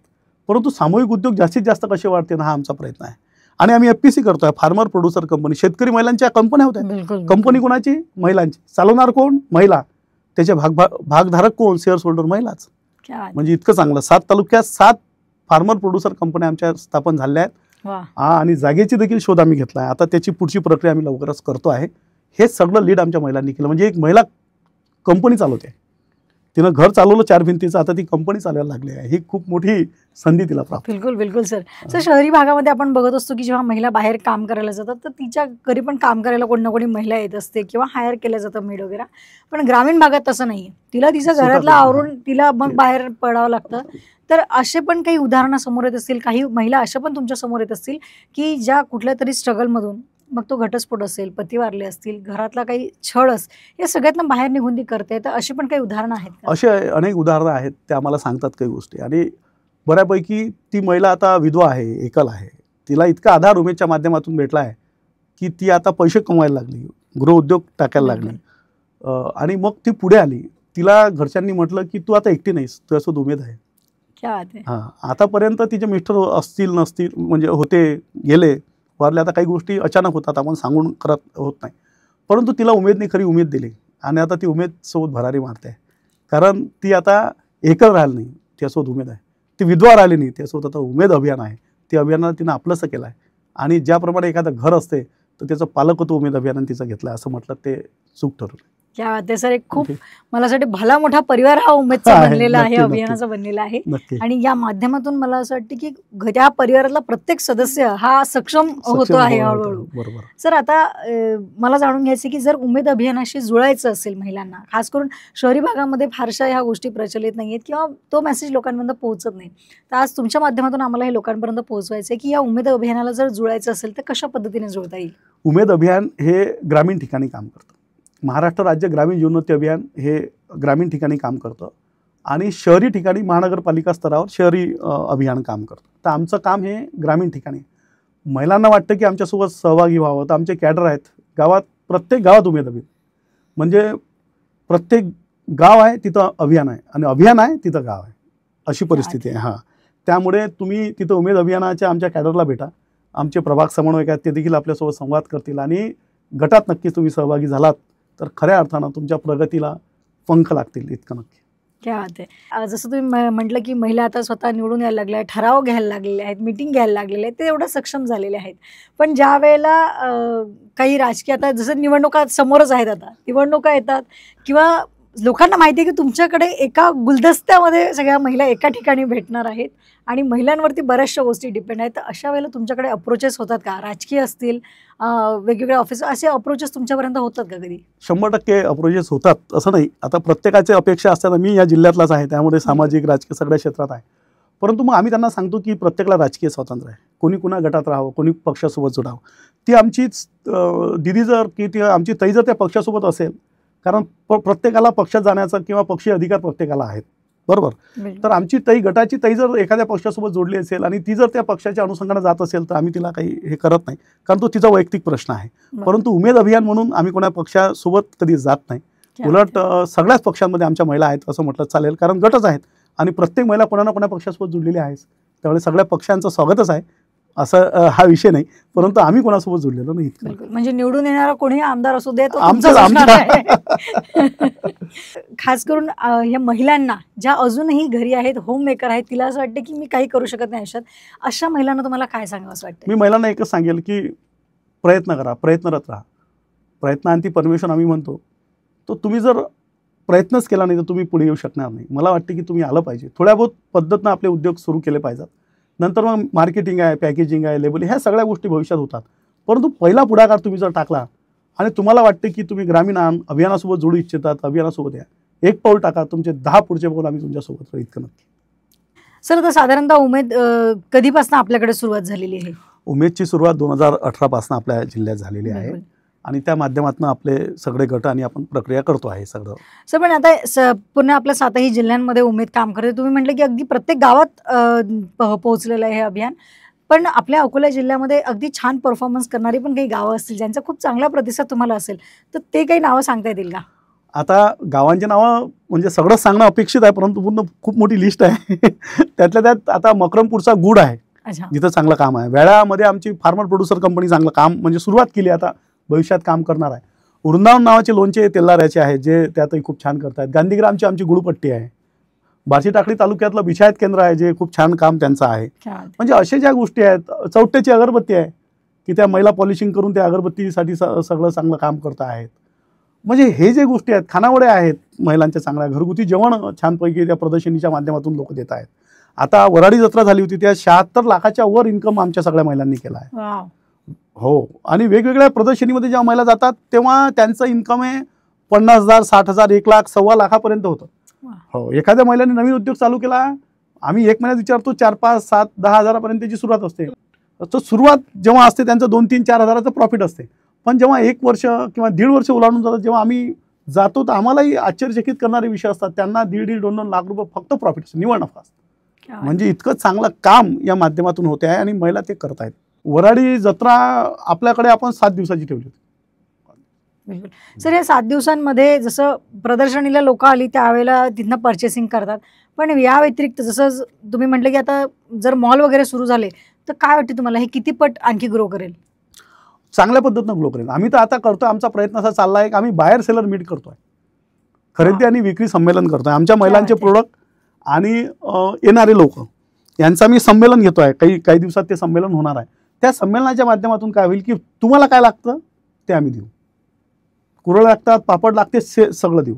परंतु सामूहिक उद्योग जास्तीत जास्त कसे वाढते हा आमचा प्रयत्न आहे. आणि आम्ही FPC करतोय, फार्मर प्रोड्युसर कंपनी. शेतकरी महिलांच्या कंपन्या होत्या. कंपनी कोणाची? महिलांची. चालवणार कोण? महिला. त्याचे भागधारक कोण? शेअर्स होल्डर महिलाच. म्हणजे इतकं चांगलं 7 तालुक्यात 7 फार्मर प्रोड्युसर कंपन्या आमच्या स्थापन झाल्या आहेत. आणि जागेची देखील शोध आम्ही घेतला आहे. आता त्याची पुढची प्रक्रिया आम्ही लवकरच करतो आहे. हे सगळं लीड आमच्या महिलांनी केलं. म्हणजे एक महिला कंपनी चालवते, तिनं घर चालवलं 4 भिंतीचं, आता ती कंपनी चालवायला लागली आहे. ही खूप मोठी संधी तिला प्राप्त. बिलकुल बिलकुल सर. सर, शहरी भागामध्ये आपण बघत असतो की जेव्हा महिला बाहेर काम करायला जातात तर तिच्या घरी पण काम करायला कोणी ना कोणी महिला येत असते किंवा हायर केलं जातं मेड वगैरे. पण ग्रामीण भागात तसं नाही आहे. तिला तिच्या घरातला आवरून तिला मग बाहेर पडावं लागतं. तर असे पण काही उदाहरणं समोर येत असतील, काही महिला अशा पण तुमच्या समोर येत असतील की ज्या कुठल्या तरी स्ट्रगलमधून, मग तो घटस्फोट असेल, पती वारले असतील, घरातला काही छळ या सगळ्यातनं बाहेर निघून ती करते, तर अशी पण काही उदाहरणं आहेत का? असे अनेक उदाहरणं आहेत, ते आम्हाला सांगतात काही गोष्टी. आणि बऱ्यापैकी ती महिला आता विधवा आहे, एकल आहे. तिला इतका आधार उमेदच्या माध्यमातून भेटला आहे की ती आता पैसे कमवायला लागली, गृहउद्योग टाकायला लागली. आणि मग ती पुढे आली. तिला घरच्यांनी म्हटलं की तू आता एकटी नाहीस, तुझ्यासोबत उमेद आहे. हां, आतापर्यंत तिचे मिस्टर असतील नसतील, म्हणजे होते, गेले, वारले. आता काही गोष्टी अचानक होतात, आपण सांगून करत होत नाही. परंतु तिला उमेदने खरी उमेद दिली आणि आता ती उमेदसोबत भरारी मारते. कारण ती आता एकल राहिली नाही, त्यासोबत उमेद आहे. ती विधवा राहिली नाही, त्यासोबत आता उमेद अभियान आहे. ते अभियानाला तिनं आपलंसं केलं आहे. आणि ज्याप्रमाणे एखादं घर असते तर त्याचं पालकत्व उमेद अभियानाने तिचं घेतलं, असं म्हटलं ते चूक ठरवलं. क्या बात आहे सर. एक खूप ओके. मला असं वाटतं भला मोठा परिवार हा उमेदचा आहे, बनलेला आहे, नक्की, नक्की. अभियानाचा बनलेला आहे. नक्की आणि या माध्यमातून मला असं वाटतं की त्या परिवारातला प्रत्येक सदस्य हा सक्षम होतो सक्षम आहे होत हळूहळू. बरोबर. सर आता मला जाणून घ्यायचं की जर उमेद अभियानाशी जुळायचं असेल महिलांना, खास करून शहरी भागामध्ये फारशा ह्या गोष्टी प्रचलित नाही आहेत किंवा तो मेसेज लोकांपर्यंत पोहोचत नाही, तर आज तुमच्या माध्यमातून आम्हाला हे लोकांपर्यंत पोहोचवायचं आहे की या उमेद अभियानाला जर जुळायचं असेल तर कशा पद्धतीने जुळता येईल? उमेद अभियान हे ग्रामीण ठिकाणी काम करतं. महाराष्ट्र राज्य ग्रामीण जीवनोन्नती अभियान हे ग्रामीण ठिकाणी काम करतं आणि शहरी ठिकाणी महानगरपालिका स्तरावर शहरी अभियान काम करतं. तर आमचं काम हे ग्रामीण ठिकाणी. महिलांना वाटतं की आमच्यासोबत सहभागी व्हावं, तर आमचे कॅडर आहेत गावात, प्रत्येक गावात उमेद अभियान, म्हणजे प्रत्येक गाव आहे तिथं अभियान आहे आणि अभियान आहे तिथं गाव आहे, अशी परिस्थिती आहे. हां, त्यामुळे तुम्ही तिथं उमेद अभियानाच्या आमच्या कॅडरला भेटा. आमचे प्रभाग समन्वयक आहेत, ते देखील आपल्यासोबत संवाद करतील आणि गटात नक्की तुम्ही सहभागी झालात तर खऱ्या अर्थानं तुमच्या प्रगतीला पंख लागतील, इतकं नक्की. क्या बात आहे. जसं तुम्ही म्हटलं की महिला आता स्वतः निवडून यायला लागल्या आहेत, ठराव घ्यायला लागलेले आहेत, मीटिंग घ्यायला लागलेले आहेत, ते एवढं सक्षम झालेले आहेत. पण ज्या वेळेला काही राजकीय आता जसं निवडणुका समोरच आहेत, आता निवडणुका येतात किंवा लोकांना माहिती आहे की तुमच्याकडे एका गुलदस्त्यामध्ये सगळ्या महिला एका ठिकाणी भेटणार आहेत आणि महिलांवरती बऱ्याचशा गोष्टी डिपेंड आहेत, तर अशा वेळेला तुमच्याकडे अप्रोचेस होतात का? राजकीय असतील, वेगवेगळ्या ऑफिस, असे अप्रोचेस तुमच्यापर्यंत होतात का कधी? 100% अप्रोचेस होतात, असं नाही. आता प्रत्येकाचे अपेक्षा असतात. मी या जिल्ह्यातलाच आहे, त्यामुळे सामाजिक राजकीय सगळ्या क्षेत्रात आहे. परंतु मग आम्ही त्यांना सांगतो की प्रत्येकाला राजकीय स्वातंत्र्य आहे. कोणी कुणा गटात राहावं, कोणी पक्षासोबत जोडावं. ती आमचीच दिदी जर की ती आमची ताई जर त्या पक्षासोबत असेल, कारण प्रत्येकाला पक्षात जाण्याचा किंवा पक्षीय अधिकार प्रत्येकाला आहेत, बरोबर. तर आमची ताई, गटाची ताई जर एखाद्या पक्षासोबत जोडली असेल आणि ती जर त्या पक्षाच्या अनुषंगाने जात असेल तर आम्ही तिला काही हे करत नाही, कारण तो तिचा वैयक्तिक प्रश्न आहे. परंतु उमेद अभियान म्हणून आम्ही कोणा पक्षासोबत कधी जात नाही. उलट सगळ्याच पक्षांमध्ये आमच्या महिला आहेत असं म्हटलं चालेल, कारण गटच आहेत आणि प्रत्येक महिला कोणा ना कोणा पक्षासोबत जोडलेली आहेच. त्यामुळे सगळ्या पक्षांचं स्वागतच आहे, असं हा विषय नाही. परंतु आम्ही कोणासोबत जोडलेलो नाही. म्हणजे निवडून येणारा कोणी आमदार असू दे, तो खास करून या महिलांना ज्या अजूनही घरी आहेत, होम मेकर आहेत, तिला असं वाटतं की मी काही करू शकत नाही आयुष्यात, अशा महिलांना तुम्हाला काय सांगावं असं वाटतं? मी महिलांना एकच सांगेल की प्रयत्न करा, प्रयत्नरत राहा. प्रयत्नांती परमेश्वर आम्ही म्हणतो, तो तुम्ही जर प्रयत्नच केला नाही तर तुम्ही पुढे येऊ शकणार नाही. मला वाटतं की तुम्ही आलं पाहिजे, थोड्या बहुत पद्धतीनं आपले उद्योग सुरू केले पाहिजेत. नंतर मग मार्केटिंग आहे, पॅकेजिंग आहे, लेबल, ह्या सगळ्या गोष्टी भविष्यात होतात. परंतु पहिला पुढाकार तुम्ही जर टाकला आणि तुम्हाला वाटते की तुम्ही ग्रामीण अभियानासोबत जोडू इच्छितात, अभियानासोबत या, एक पाऊल टाका, तुमचे 10 पुढचे पाऊल आम्ही तुमच्यासोबत राहू, इतकं नक्की. सर, आता साधारणतः उमेद कधीपासून आपल्याकडे सुरुवात झालेली आहे? उमेदची सुरुवात 2018 पासून आपल्या जिल्ह्यात झालेली आहे आणि त्या माध्यमातून आपले सगळे गट आणि आपण प्रक्रिया करतो आहे सगळं. सर, पण आता पूर्ण आपल्या 7ही जिल्ह्यांमध्ये उमेद काम करते. तुम्ही म्हटलं की अगदी प्रत्येक गावात पोहोचलेलं आहे हे अभियान, पण आपल्या अकोला जिल्ह्यामध्ये अगदी छान परफॉर्मन्स करणारी पण काही गावं असतील ज्यांचा खूप चांगला प्रतिसाद तुम्हाला असेल, तर ते काही नावं सांगता येतील का? आता गावांची नावं म्हणजे सगळंच सांगणं अपेक्षित आहे, परंतु पूर्ण खूप मोठी लिस्ट आहे. त्यातल्या त्यात आता मकरमपूरचा गुड आहे, जिथं चांगलं काम आहे. वेळामध्ये आमची फार्मर प्रोड्युसर कंपनी चांगलं काम म्हणजे सुरुवात केली, आता भविष्यात काम करणार आहे. वृंदावन नावाचे लोणचे तेलाऱ्याचे आहे, जे त्यातही खूप छान करतात. गांधीग्रामची आमची गुळपट्टी आहे. बार्शी टाकळी तालुक्यातलं बिछायत केंद्र आहे, जे खूप छान काम त्यांचं आहे. म्हणजे अशा ज्या गोष्टी आहेत. चौट्याची अगरबत्ती आहे की त्या महिला पॉलिशिंग करून त्या अगरबत्तीसाठी सगळं चांगलं काम करत आहेत. म्हणजे हे जे गोष्टी आहेत, खानावड्या आहेत महिलांच्या चांगल्या, घरगुती जेवण छानपैकी त्या प्रदर्शनीच्या माध्यमातून लोक देत आहेत. आता वराडी जत्रा झाली होती, त्या 76 लाखाच्या वर इन्कम आमच्या सगळ्या महिलांनी केला आहे. हो, आणि वेगवेगळ्या प्रदर्शनीमध्ये जेव्हा महिला जातात तेव्हा त्यांचं इन्कम आहे 50,000, 60,000, 1 लाख, 1.25 लाखापर्यंत होतं. हो, एखाद्या महिलांनी नवीन उद्योग चालू केला, आम्ही 1 महिन्यात विचारतो 4, 5, 7, 10 हजारापर्यंतची सुरुवात असते. तर सुरुवात जेव्हा असते त्यांचं 2, 3, 4 हजाराचं प्रॉफिट असते. पण जेव्हा 1 वर्ष किंवा 1.5 वर्ष ओलांडून जातात, जेव्हा आम्ही जातो तर आम्हालाही आश्चर्यचकित करणारे विषय असतात. त्यांना 1.5, 2 लाख रुपये फक्त प्रॉफिट असते, निव्वळ नफा असतो. म्हणजे इतकं चांगलं काम या माध्यमातून होते आहे आणि महिला ते करत आहेत. वराडी जत्रा आपल्याकडे आपण 7 दिवसाची ठेवली होती. सर, या 7 दिवसांमध्ये जसं प्रदर्शनीला लोक आली त्यावेळेला तिथनं परचेसिंग करतात, पण या व्यतिरिक्त जसं तुम्ही म्हटलं की आता जर मॉल वगैरे सुरू झाले तर काय वाटते तुम्हाला, हे किती पट आणखी ग्रो करेल? चांगल्या पद्धतीनं ग्रो करेल. आम्ही तर आता करतोय, आमचा प्रयत्न असा चालला आहे की आम्ही बायर सेलर मीट करतोय, खरेदी आणि विक्री संमेलन करतोय. आमच्या महिलांचे प्रोडक्ट आणि येणारे लोक यांचा मी संमेलन घेतोय. काही दिवसात ते संमेलन होणार आहे. त्या संमेलनाच्या माध्यमातून काय होईल की तुम्हाला काय लागतं ते आम्ही देऊ. कुरळ लागतात, पापड लागते, सगळं देऊ.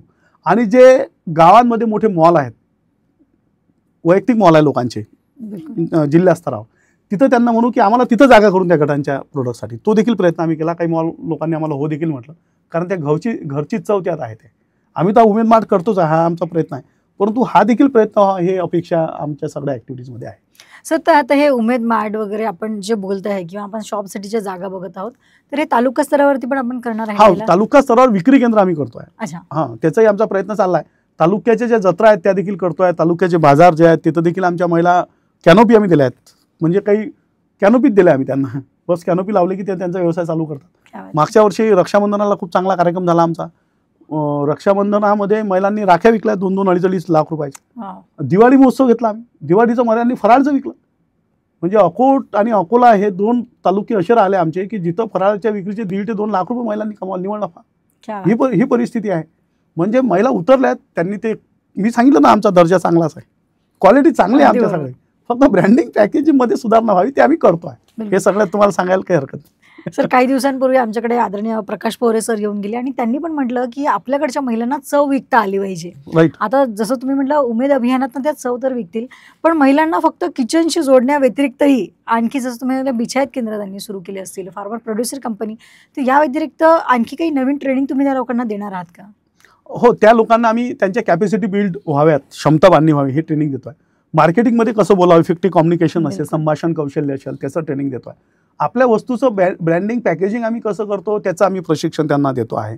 आणि जे गावांमध्ये मोठे मॉल आहेत, वैयक्तिक मॉल आहे लोकांचे जिल्हा स्तरावर, तिथं त्यांना म्हणू की आम्हाला तिथं जागा करून त्या गटांच्या प्रोडक्टसाठी. तो देखील प्रयत्न आम्ही केला. काही मॉल लोकांनी आम्हाला हो देखील म्हटलं, कारण त्या घरची चव त्यात आहे. ते आम्ही तर उमेद मार्ट करतोच, हा आमचा प्रयत्न आहे, परंतु हा देखील प्रयत्न, हे अपेक्षा आमच्या सगळ्या ॲक्टिव्हिटीजमध्ये आहे. सर, तर आता हे उमेद मार्ट वगैरे आपण जे बोलत आहे किंवा आपण शॉपसाठीच्या जागा बघत आहोत, तर हे तालुका स्तरावरती पण आपण करणार आहे? हा, तालुका स्तरावर विक्री केंद्र आम्ही करतोय. अच्छा. हां, त्याचाही आमचा प्रयत्न चालला आहे. तालुक्याच्या ज्या जत्रा आहेत त्या देखील करतोय. तालुक्याचे बाजार जे आहेत तिथं देखील आमच्या महिला कॅनोपी आम्ही दिल्या आहेत. म्हणजे काही कॅनोपीच दिल्या आम्ही त्यांना, बस कॅनोपी लावली की ते त्यांचा व्यवसाय चालू करतात. मागच्या वर्षी रक्षाबंधनाला खूप चांगला कार्यक्रम झाला आमचा. रक्षाबंधनामध्ये महिलांनी राख्या विकल्या 2-2, 2.5 लाख रुपयाच्या. दिवाळी महोत्सव घेतला आम्ही. दिवाळीचं महिलांनी फराळचं विकलं. म्हणजे अकोट आणि अकोला हे 2 तालुके असे राहिले आमचे की जिथं फराळच्या विक्रीचे 1.5 ते 2 लाख रुपये महिलांनी कमावले, निव्वळ नफा. ही परिस्थिती आहे. म्हणजे महिला उतरल्यात. त्यांनी ते, मी सांगितलं ना, आमचा दर्जा चांगलाच आहे, क्वालिटी चांगली आहे आमच्या सगळे. फक्त ब्रँडिंग पॅकेजिंग मध्ये सुधारणा व्हावी, ते आम्ही करतोय. हे सगळ्यात तुम्हाला सांगायला काही हरकत नाही. सर, काही दिवसांपूर्वी आमच्याकडे आदरणीय प्रकाश पोरे सर येऊन गेले आणि त्यांनी पण म्हटलं की आपल्याकडच्या महिलांना चव विकता आली पाहिजे. आता जसं तुम्ही म्हटलं उमेद अभियानात त्या चव तर विकतील, पण महिलांना फक्त किचनशी जोडण्या व्यतिरिक्तही आणखी, जसं तुम्ही म्हटलं, बिछायत केंद्र त्यांनी सुरू केले असतील, फार्मर प्रोड्युसर कंपनी, तर या व्यतिरिक्त आणखी काही नवीन ट्रेनिंग तुम्ही त्या लोकांना देणार आहात का? हो, त्या लोकांना आम्ही त्यांच्या कॅपॅसिटी बिल्ड व्हाव्यात, क्षमता बांधणी व्हावी, हे ट्रेनिंग देतोय. मार्केटिंगमध्ये कसं बोलावं, इफेक्टिव्ह कम्युनिकेशन असेल, संभाषण कौशल्य असेल, त्याचं ट्रेनिंग देतोय. आपल्या वस्तूचं ब्रँडिंग पॅकेजिंग आम्ही कसं करतो त्याचं आम्ही प्रशिक्षण त्यांना देतो आहे.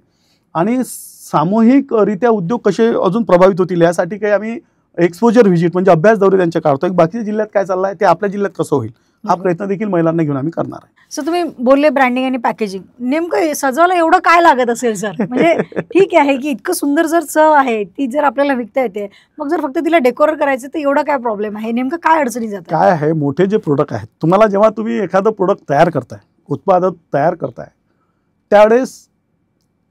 आणि सामूहिकरित्या उद्योग कसे अजून प्रभावित होतील यासाठी काही आम्ही एक्सपोजर व्हिजिट म्हणजे अभ्यास दौरे त्यांचे काढतो. बाकीच्या जिल्ह्यात काय चाललं आहे ते आपल्या जिल्ह्यात कसं होईल हा प्रयत्न देखील महिलांना घेऊन आम्ही करणार आहे. सर, तुम्ही बोलले ब्रँडिंग आणि पॅकेजिंग, नेमकं सजवायला एवढं काय लागत असेल सर? म्हणजे ठीक आहे की इतकं सुंदर जर चव आहे ती जर आपल्याला विकता येते, मग जर फक्त तिला डेकोर करायचं तर एवढा काय प्रॉब्लेम आहे? नेमकं काय अडचणी जातात? काय आहे, मोठे जे प्रोडक्ट आहेत, तुम्हाला जेव्हा तुम्ही एखादं प्रोडक्ट तयार करताय, उत्पादन तयार करताय, त्यावेळेस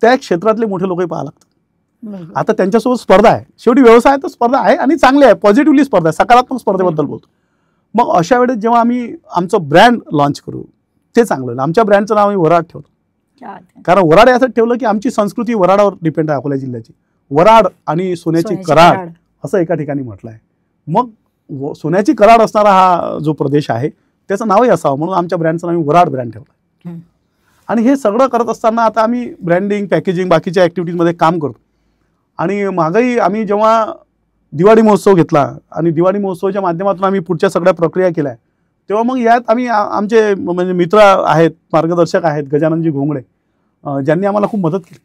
त्या क्षेत्रातले मोठे लोकही पाहावं लागतात. आता त्यांच्यासोबत स्पर्धा आहे. शेवटी व्यवसाय तर स्पर्धा आहे आणि चांगली आहे, पॉझिटिव्हली स्पर्धा आहे, सकारात्मक स्पर्धेबद्दल बोलतो. मग अशा वेळेस जेव्हा आम्ही आमचं ब्रँड लॉन्च करू ते चांगलं होईल. आमच्या ब्रँडचं नाव आम्ही वराड ठेवलं, कारण वराड यासाठी ठेवलं की आमची संस्कृती वराडावर डिपेंड आहे. अकोला जिल्ह्याची वराड आणि सोन्याची कराड असं एका ठिकाणी म्हटलं आहे. मग सोन्याची कराड असणारा हा जो प्रदेश आहे त्याचं नावही असावं म्हणून आमच्या ब्रँडचं नाव वराड ब्रँड ठेवलं. आणि हे सगळं करत असताना आता आम्ही ब्रँडिंग, पॅकेजिंग, बाकीच्या ॲक्टिव्हिटीजमध्ये काम करतो. आणि मागही आम्ही जेव्हा दिवाळी महोत्सव घेतला आणि दिवाळी महोत्सवाच्या माध्यमातून आम्ही पुढच्या सगळ्या प्रक्रिया केल्या, तेव्हा मग यात आम्ही आमचे म्हणजे मित्र आहेत, मार्गदर्शक आहेत, गजाननजी घोंगडे, ज्यांनी आम्हाला खूप मदत केली.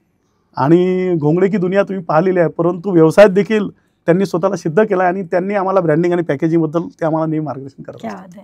आणि घोंगडे की दुनिया तुम्ही पाहिलेली आहे, परंतु व्यवसायात देखील त्यांनी स्वतःला सिद्ध केला आणि त्यांनी आम्हाला ब्रँडिंग आणि पॅकेजिंगबद्दल ते आम्हाला नेहमी मार्गदर्शन करतात.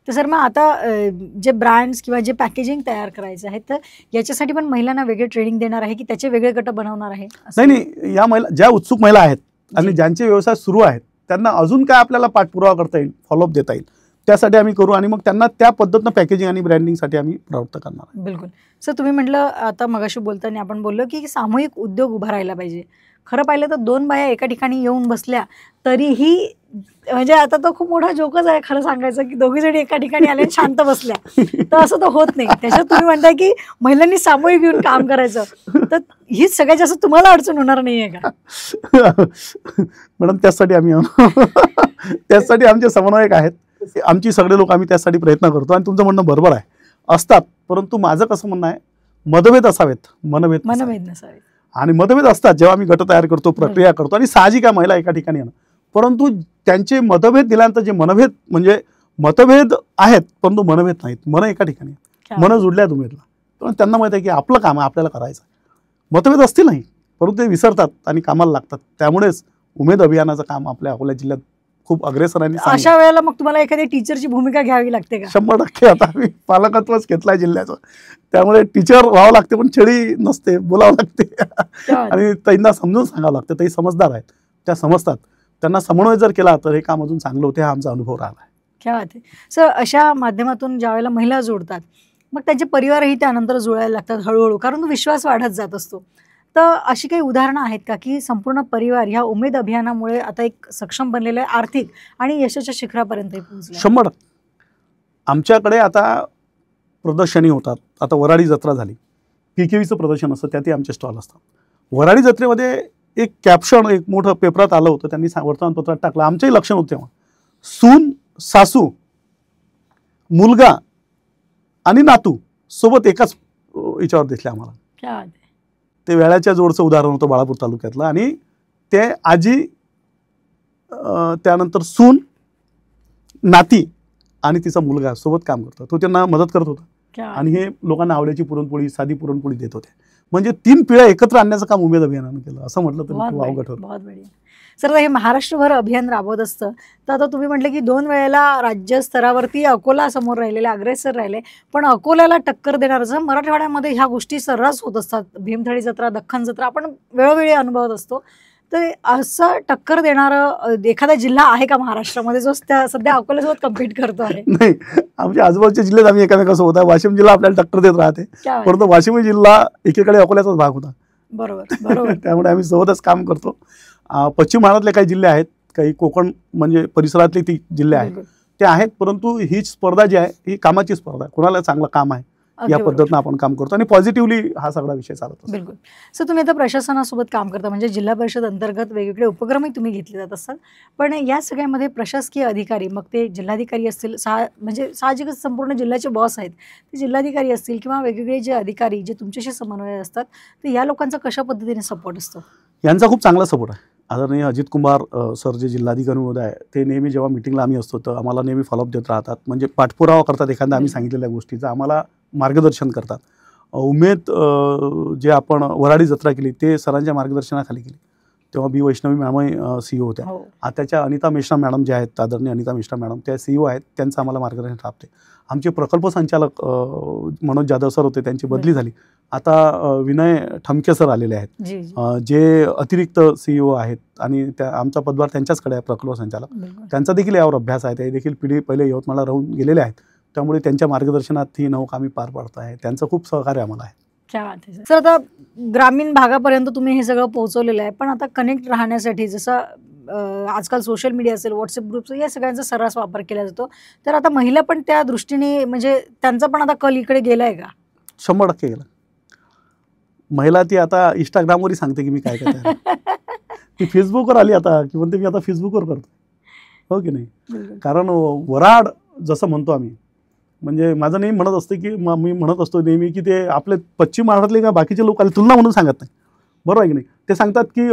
तर सर, मग आता जे ब्रँड्स किंवा जे पॅकेजिंग तयार करायचं आहे तर याच्यासाठी पण महिलांना वेगळे ट्रेनिंग देणार आहे की त्याचे वेगळे गट बनवणार आहे? नाही, या महिला ज्या उत्सुक महिला आहेत आणि ज्यांचे व्यवसाय सुरू आहेत त्यांना अजून काय आपल्याला पाठपुरावा करता येईल, फॉलोअप देता येईल, त्यासाठी आम्ही करू आणि मग त्यांना त्या पद्धतीनं पॅकेजिंग आणि ब्रँडिंगसाठी आम्ही प्रवृत्त करणार. बिलकुल. सर, तुम्ही म्हटलं आता मगाशी बोलताना आपण बोललो की सामूहिक उद्योग उभा राहायला पाहिजे. खरं पाहिलं तर 2 बाया एका ठिकाणी येऊन बसल्या तरीही, म्हणजे आता तो खूप मोठा जोकच आहे खरं सांगायचं की दोघी जणी एका ठिकाणी आल्या शांत बसल्या, तर असं तर होत नाही. त्याच्यात तुम्ही म्हणताय की महिलांनी सामूहिक येऊन काम करायचं, तर हीच सगळ्यात जास्त तुम्हाला अडचण होणार नाहीये का? मॅडम, त्यासाठी आमचे समन्वयक आहेत, आमची सगळे लोक आम्ही त्यासाठी प्रयत्न करतो. आणि तुमचं म्हणणं बरोबर आहे, असतात, परंतु माझं कसं म्हणणं आहे, मतभेद असावेत, मनभेद नसावेत. आणि मतभेद असतात जेव्हा आम्ही गट तयार करतो, प्रक्रिया करतो, आणि साहजिक आहे महिला एका ठिकाणी येणं, परंतु त्यांचे मतभेद दिल्यानंतर जे मतभेद आहेत परंतु मनभेद नाहीत, मन एका ठिकाणी, मन जुडल्यात उमेदला. पण त्यांना माहिती आहे की आपलं काम आहे, आपल्याला करायचं. मतभेद असतील नाही परंतु ते विसरतात आणि कामाला लागतात. त्यामुळेच उमेद अभियानाचं काम आपल्या अकोला जिल्ह्यात खूप अग्रेसर आहे. अशा वेळेला मग तुम्हाला एखादी टीचरची भूमिका घ्यावी लागते का? 100%. आता आम्ही पालकत्वच घेतलाय जिल्ह्याचं, त्यामुळे टीचर व्हावं लागते, पण छेडी नसते, बोलावं लागते आणि त्यांना समजून सांगावं लागतं. ते समजदार आहेत, त्या समजतात. त्यांना समन्वय जर केला तर हे काम अजून चांगलं होते, हा आमचा अनुभव राहिला आहे. क्या बात आहे सर. अशा माध्यमातून ज्या वेळेला महिला जोडतात मग त्यांचे परिवारही त्यानंतर जुळायला लागतात हळूहळू, कारण तो विश्वास वाढत जात असतो. तर अशी काही उदाहरणं आहेत का की संपूर्ण परिवार ह्या उमेद अभियानामुळे आता एक सक्षम बनलेलं आहे, आर्थिक आणि यशाच्या शिखरापर्यंत पोहोचले? 100%. आमच्याकडे आता प्रदर्शनी होतात. आता वराडी जत्रा झाली, PKVचं प्रदर्शन असतं, त्यातही आमचे स्टॉल असतात. वऱ्हाडी जत्रेमध्ये एक कॅप्शन एक मोठं पेपरात आलं होतं, त्यांनी वर्तमानपत्रात टाकलं, आमचंही लक्ष नव्हतं तेव्हा. सून, सासू, मुलगा आणि नातू सोबत एकाच याच्यावर दिसले आम्हाला. ते वेळाच्या जोडचं उदाहरण होतं बाळापूर तालुक्यातलं. आणि ते आजी, त्यानंतर सून, नाती आणि तिचा मुलगा सोबत काम करतो. तो त्यांना मदत करत होता आणि हे लोकांना आवड्याची पुरणपोळी, साधी पुरणपोळी देत होते. म्हणजे 3 पिढ्या एकत्र आणण्याचं काम उमेद अभियानानं केलं, असं म्हटलं तर खूप अवघड होतं. सर, हे महाराष्ट्रभर अभियान राबवत असतं, तर आता तुम्ही म्हटलं की 2 वेळेला राज्य स्तरावरती अकोला समोर राहिलेले, अग्रेसर राहिले, पण अकोल्याला टक्कर देणार जर मराठवाड्यामध्ये ह्या गोष्टी सर्रास होत असतात. भीमथडी जत्रा, दख्खन जत्रा आपण वेळोवेळी अनुभवत असतो. तर असं टक्कर देणारं एखादा जिल्हा आहे का महाराष्ट्रामध्ये जो सध्या अकोल्यासोबत कम्पीट करतो आहे? नाही, आमच्या आजूबाजूच्या जिल्ह्यात आम्ही एकमेकांसोबत आहे. वाशिम जिल्हा आपल्याला टक्कर देत राहते, परंतु वाशिम जिल्हा एकीकडे अकोल्याचाच भाग होता. बरोबर. त्यामुळे आम्ही सोबतच काम करतो. पश्चिम महाराष्ट्रातले काही जिल्हे आहेत, काही कोकण म्हणजे परिसरातले ती जिल्हे आहेत, ते आहेत. परंतु ही स्पर्धा जी आहे ही कामाची स्पर्धा आहे. कोणाला चांगलं काम आहे या पद्धतीनं आपण काम करतो आणि पॉझिटिव्हली हा सगळा विषय चालत असतो. बिलकुल. सर, तुम्ही आता प्रशासनासोबत काम करता, म्हणजे जिल्हा परिषद अंतर्गत वेगवेगळे उपक्रमही तुम्ही घेतले जात असतात. पण या सगळ्यामध्ये प्रशासकीय अधिकारी, मग ते जिल्हाधिकारी असतील, म्हणजे साहजिकच संपूर्ण जिल्ह्याचे बॉस आहेत, ते जिल्हाधिकारी असतील किंवा वेगवेगळे जे अधिकारी जे तुमच्याशी समन्वय असतात, तर या लोकांचा कशा पद्धतीने सपोर्ट असतो? यांचा खूप चांगला सपोर्ट आहे. आदरणीय अजित कुमार सर जे जिल्हाधिकारी महोदय आहे, ते नेहमी जेव्हा मिटिंगला आम्ही असतो तर आम्हाला नेहमी फॉलोअप देत राहतात. म्हणजे पाठपुरावा करतात एखाद्या आम्ही सांगितलेल्या गोष्टीचा, आम्हाला मार्गदर्शन करतात. उमेद जे आपण वऱ्हाडी जत्रा केली ते सरांच्या मार्गदर्शनाखाली केली, तेव्हा बी वैष्णवी मॅडम CEO होत्या. आताच्या अनिता मिश्रा मॅडम ज्या आहेत, आदरणीय अनिता मिश्रा मॅडम त्या CEO आहेत, त्यांचं आम्हाला मार्गदर्शन लाभते. आमचे प्रकल्प संचालक मनोज जाधव सर होते, त्यांची बदली झाली. आता विनय ठमके सर आलेले आहेत, जे अतिरिक्त CEO आहेत आणि आमचा पदभार त्यांच्याचकडे आहे, प्रकल्प संचालक. त्यांचा देखील यावर अभ्यास आहे. ते देखील पिढी पहिले यवतमाळला राहून गेलेले आहेत, त्यामुळे त्यांच्या मार्गदर्शनात ही नौका आम्ही पार पाडतो आहे. त्यांचं खूप सहकार्य आम्हाला आहे. क्या बात आहे सर. आता ग्रामीण भागापर्यंत तुम्ही हे सगळं पोहोचवलेलं आहे, पण आता कनेक्ट राहण्यासाठी जसं आजकाल सोशल मीडिया असेल, व्हॉट्सअप ग्रुप्स, या सगळ्यांचा सर्रास वापर केला जातो, तर आता महिला पण त्या दृष्टीने म्हणजे त्यांचा पण आता कल इकडे गेलाय का? 100% गेला. महिला ती आता इंस्टाग्रामवरही सांगते की मी काय करते. ती फेसबुकवर आली आता, की म्हणते मी आता फेसबुकवर करतो, हो की नाही? कारण वऱ्हाड जसं म्हणतो आम्ही, म्हणजे माझं नेहमी म्हणत असतं की मी म्हणत असतो नेहमी की ते आपले पश्चिम महाराष्ट्रातले का बाकीचे लोक आले तुलना म्हणून सांगत नाही, बरोबर आहे की नाही? ते सांगतात की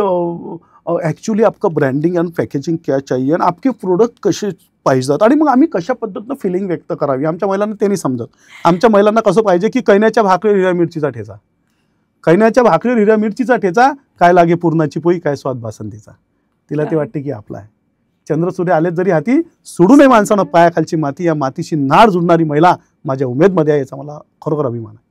ॲक्च्युली आपलं ब्रँडिंग आणि पॅकेजिंग क्या चाहिए आणि आपके प्रोडक्ट कसे पाहिजेत आणि मग आम्ही कशा पद्धतीनं फिलिंग व्यक्त करावी. आमच्या महिलांना ते नाही समजत. आमच्या महिलांना कसं पाहिजे की कैन्याच्या भाकरीवर हिरव्या मिरचीचा ठेचा, कैन्याच्या भाकरीवर हिरव्या मिरचीचा ठेचा, काय लागे पूर्णाची पोळी, काय स्वाद बासंतीचा. तिला ते वाटते की आपला आहे. चंद्रसूर्य आले जरी हाती, सोडू नये माणसानं पायाखालची माती, या मातीशी नाळ जुडणारी महिला माझ्या उमेदमध्ये आहे, याचा मला खरोखर अभिमान आहे.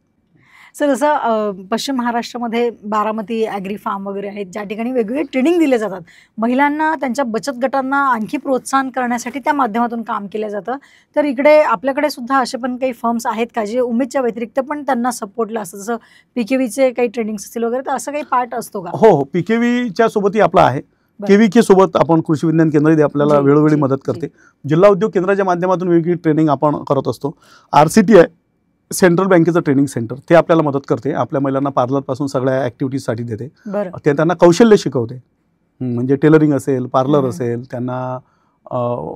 सर, जसं पश्चिम महाराष्ट्रामध्ये बारामती ॲग्री फार्म वगैरे आहेत, ज्या ठिकाणी वेगवेगळे ट्रेनिंग दिले जातात महिलांना, त्यांच्या बचत गटांना आणखी प्रोत्साहन करण्यासाठी त्या माध्यमातून काम केलं जातं. तर इकडे आपल्याकडे सुद्धा असे पण काही फर्म्स आहेत का जे उमेदच्या व्यतिरिक्त पण त्यांना सपोर्टला असतं, जसं PKVचे काही ट्रेनिंग्स असतील वगैरे, तर असं काही पार्ट असतो का? हो, PKVच्या सोबतही आपला आहे. KVK सोबत आपण कृषी विज्ञान केंद्र आपल्याला वेळोवेळी मदत करते. जिल्हा उद्योग केंद्राच्या माध्यमातून वेगळी ट्रेनिंग आपण करत असतो. RCT आहे, सेंट्रल बँकेचं ट्रेनिंग सेंटर, ते आपल्याला मदत करते. आपल्या महिलांना पार्लरपासून सगळ्या ॲक्टिव्हिटीजसाठी देते. ते त्यांना कौशल्य शिकवते, म्हणजे टेलरिंग असेल, पार्लर असेल, त्यांना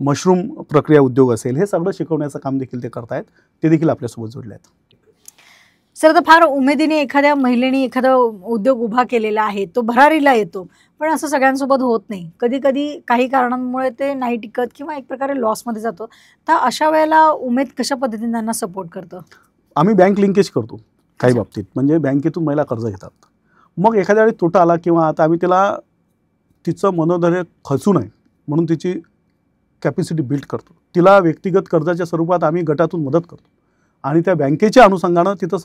मशरूम प्रक्रिया उद्योग असेल, हे सगळं शिकवण्याचं काम देखील ते करतायत. ते देखील आपल्यासोबत जोडले आहेत. सर, आता फार उमेदीने एखाद्या महिलेने एखादा उद्योग उभा केलेला आहे, तो भरारीला येतो, पण असं सगळ्यांसोबत होत नाही. कधी कधी काही कारणांमुळे ते नाही टिकत किंवा एक प्रकारे लॉसमध्ये जातो. तर अशा वेळेला उमेद कशा पद्धतीने त्यांना सपोर्ट करतं? आम्ही बँक लिंकेज करतो काही बाबतीत, म्हणजे बँकेतून महिला कर्ज घेतात. मग एखाद्या वेळी तोटा आला किंवा आता आम्ही तिला तिचं मनोधैर्य खचू नये म्हणून तिची कॅपॅसिटी बिल्ड करतो. तिला व्यक्तिगत कर्जाच्या स्वरूपात आम्ही गटातून मदत करतो आणि त्या बँकेच्या अनुषंगानं तिथं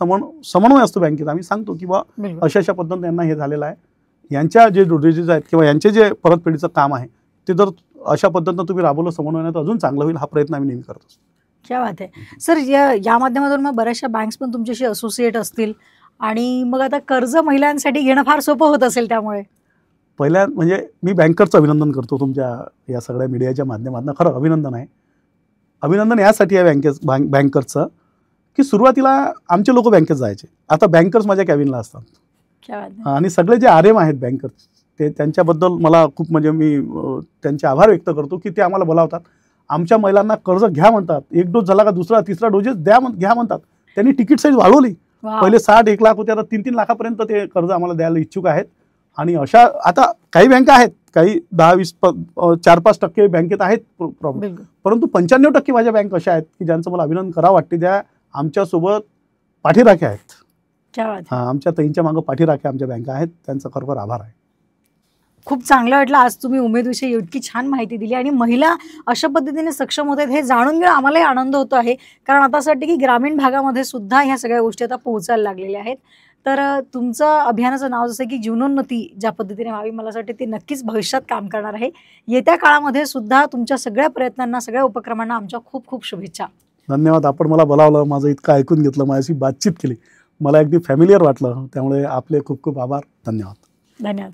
समन्वय असतो बँकेत. आम्ही सांगतो की बा अशा अशा पद्धतीने यांना हे झालेलं आहे, यांच्या जे ड्युटीज आहेत किंवा यांचे जे परतफेडीचं काम आहे ते जर अशा पद्धतीनं तुम्ही राबवलं समन्वयानं तर अजून चांगलं होईल, हा प्रयत्न आम्ही नेहमी करत असतो. क्या बात आहे सर. या माध्यमातून मग बऱ्याचशा बँक्स पण तुमच्याशी असोसिएट असतील आणि मग आता कर्ज महिलांसाठी घेणं फार सोपं होत असेल. त्यामुळे पहिल्या म्हणजे मी बँकरचं अभिनंदन करतो तुमच्या या सगळ्या मीडियाच्या माध्यमातून. खरं अभिनंदन आहे. अभिनंदन यासाठी आहे बँकरचं की सुरुवातीला आमचे लोक बँकेत जायचे, आता बँकर्स माझ्या कॅबिनला असतात. क्या बात आहे. आणि सगळे जे RM आहेत बँकर्स, ते त्यांच्याबद्दल मला खूप म्हणजे मी त्यांचे आभार व्यक्त करतो की ते आम्हाला बोलावतात. आमच्या महिलांना कर्ज घ्या म्हणतात, 1 डोस झाला का दुसरा तिसरा डोजेस घ्या म्हणतात. त्यांनी तिकीट साईज वाढवली. वाव. पहिले 60-1 लाख होते, आता 3-3 लाखापर्यंत ते कर्ज आम्हाला द्यायला इच्छुक आहेत. आणि अशा आता काही बँका आहेत, काही 10-20 4-5% बँकेत आहेत प्रॉब्लेम, बिलकुल. परंतु 95% माझ्या बँक अशा आहेत की ज्यांचं मला अभिनंदन करावं वाटते, ज्या आमच्यासोबत पाठीराख्या आहेत. क्या बात आहे. आमच्या ताईंच्या मागं पाठीराख्या आमच्या बँका आहेत, त्यांचा खरोखर आभार आहे. खूप चांगलं वाटलं आज तुम्ही उमेदविषयी इतकी छान माहिती दिली आणि महिला अशा पद्धतीने सक्षम होत आहेत हे जाणून घेऊन आम्हालाही आनंद होतो आहे. कारण आता असं वाटतं की ग्रामीण भागामध्ये सुद्धा ह्या सगळ्या गोष्टी आता पोहोचायला लागलेल्या आहेत. तर तुमचं अभियानाचं नाव जसं की जीवनोन्नती ज्या पद्धतीने व्हावी, मला असं वाटतं ते नक्कीच भविष्यात काम करणार आहे. येत्या काळामध्ये सुद्धा तुमच्या सगळ्या प्रयत्नांना, सगळ्या उपक्रमांना आमच्या खूप खूप शुभेच्छा. धन्यवाद. आपण मला बोलावलं, माझं इतकं ऐकून घेतलं, माझ्याशी बातचीत केली, मला अगदी फॅमिलियर वाटलं, त्यामुळे आपले खूप खूप आभार. धन्यवाद. धन्यवाद.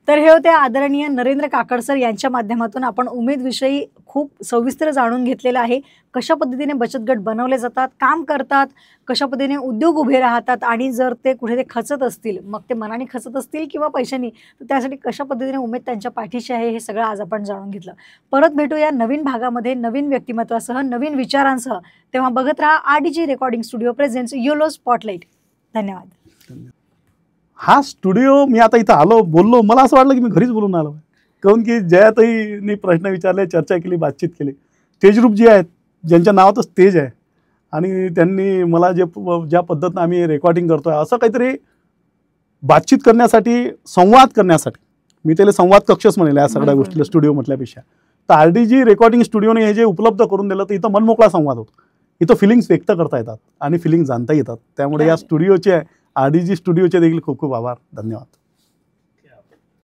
तर हे होते आदरणीय नरेंद्र काकड सर. यांच्या माध्यमातून आपण उमेदविषयी खूप सविस्तर जाणून घेतलेलं आहे. कशा पद्धतीने बचत गट बनवले जातात, काम करतात, कशा पद्धतीने उद्योग उभे राहतात आणि जर ते कुठे ते खचत असतील, मग ते मनाने खचत असतील किंवा पैशांनी, तर त्यासाठी कशा पद्धतीने उमेद त्यांच्या पाठीशी आहे हे सगळं आज आपण जाणून घेतलं. परत भेटूया नवीन भागामध्ये नवीन व्यक्तिमत्वासह, नवीन विचारांसह. तेव्हा बघत राहा RDG recording studio presents YOLO spotlight. धन्यवाद. हा स्टुडिओ मी आता इथं आलो, बोललो, मला असं वाटलं की मी घरीच बोलून आलो. काहून की जयाताईंनी प्रश्न विचारले, चर्चा केली, बातचीत केली. तेजरूप जी आहेत, ज्यांच्या नावातच तेज आहे, आणि त्यांनी मला ज्या पद्धतीनं आम्ही रेकॉर्डिंग करतोय, असं काहीतरी बातचीत करण्यासाठी, संवाद करण्यासाठी, मी त्याला संवाद कक्षच म्हणेल या सगळ्या गोष्टीला स्टुडिओ म्हटल्यापेक्षा. तर RDG रेकॉर्डिंग स्टुडिओने हे जे उपलब्ध करून दिलं, तर इथं मनमोकळा संवाद होतो, इथं फिलिंग्स व्यक्त करता येतात आणि फिलिंग्स जाणता येतात. त्यामुळे या स्टुडिओचे, RDG स्टुडिओचे देखील खूप खूप आभार. धन्यवाद.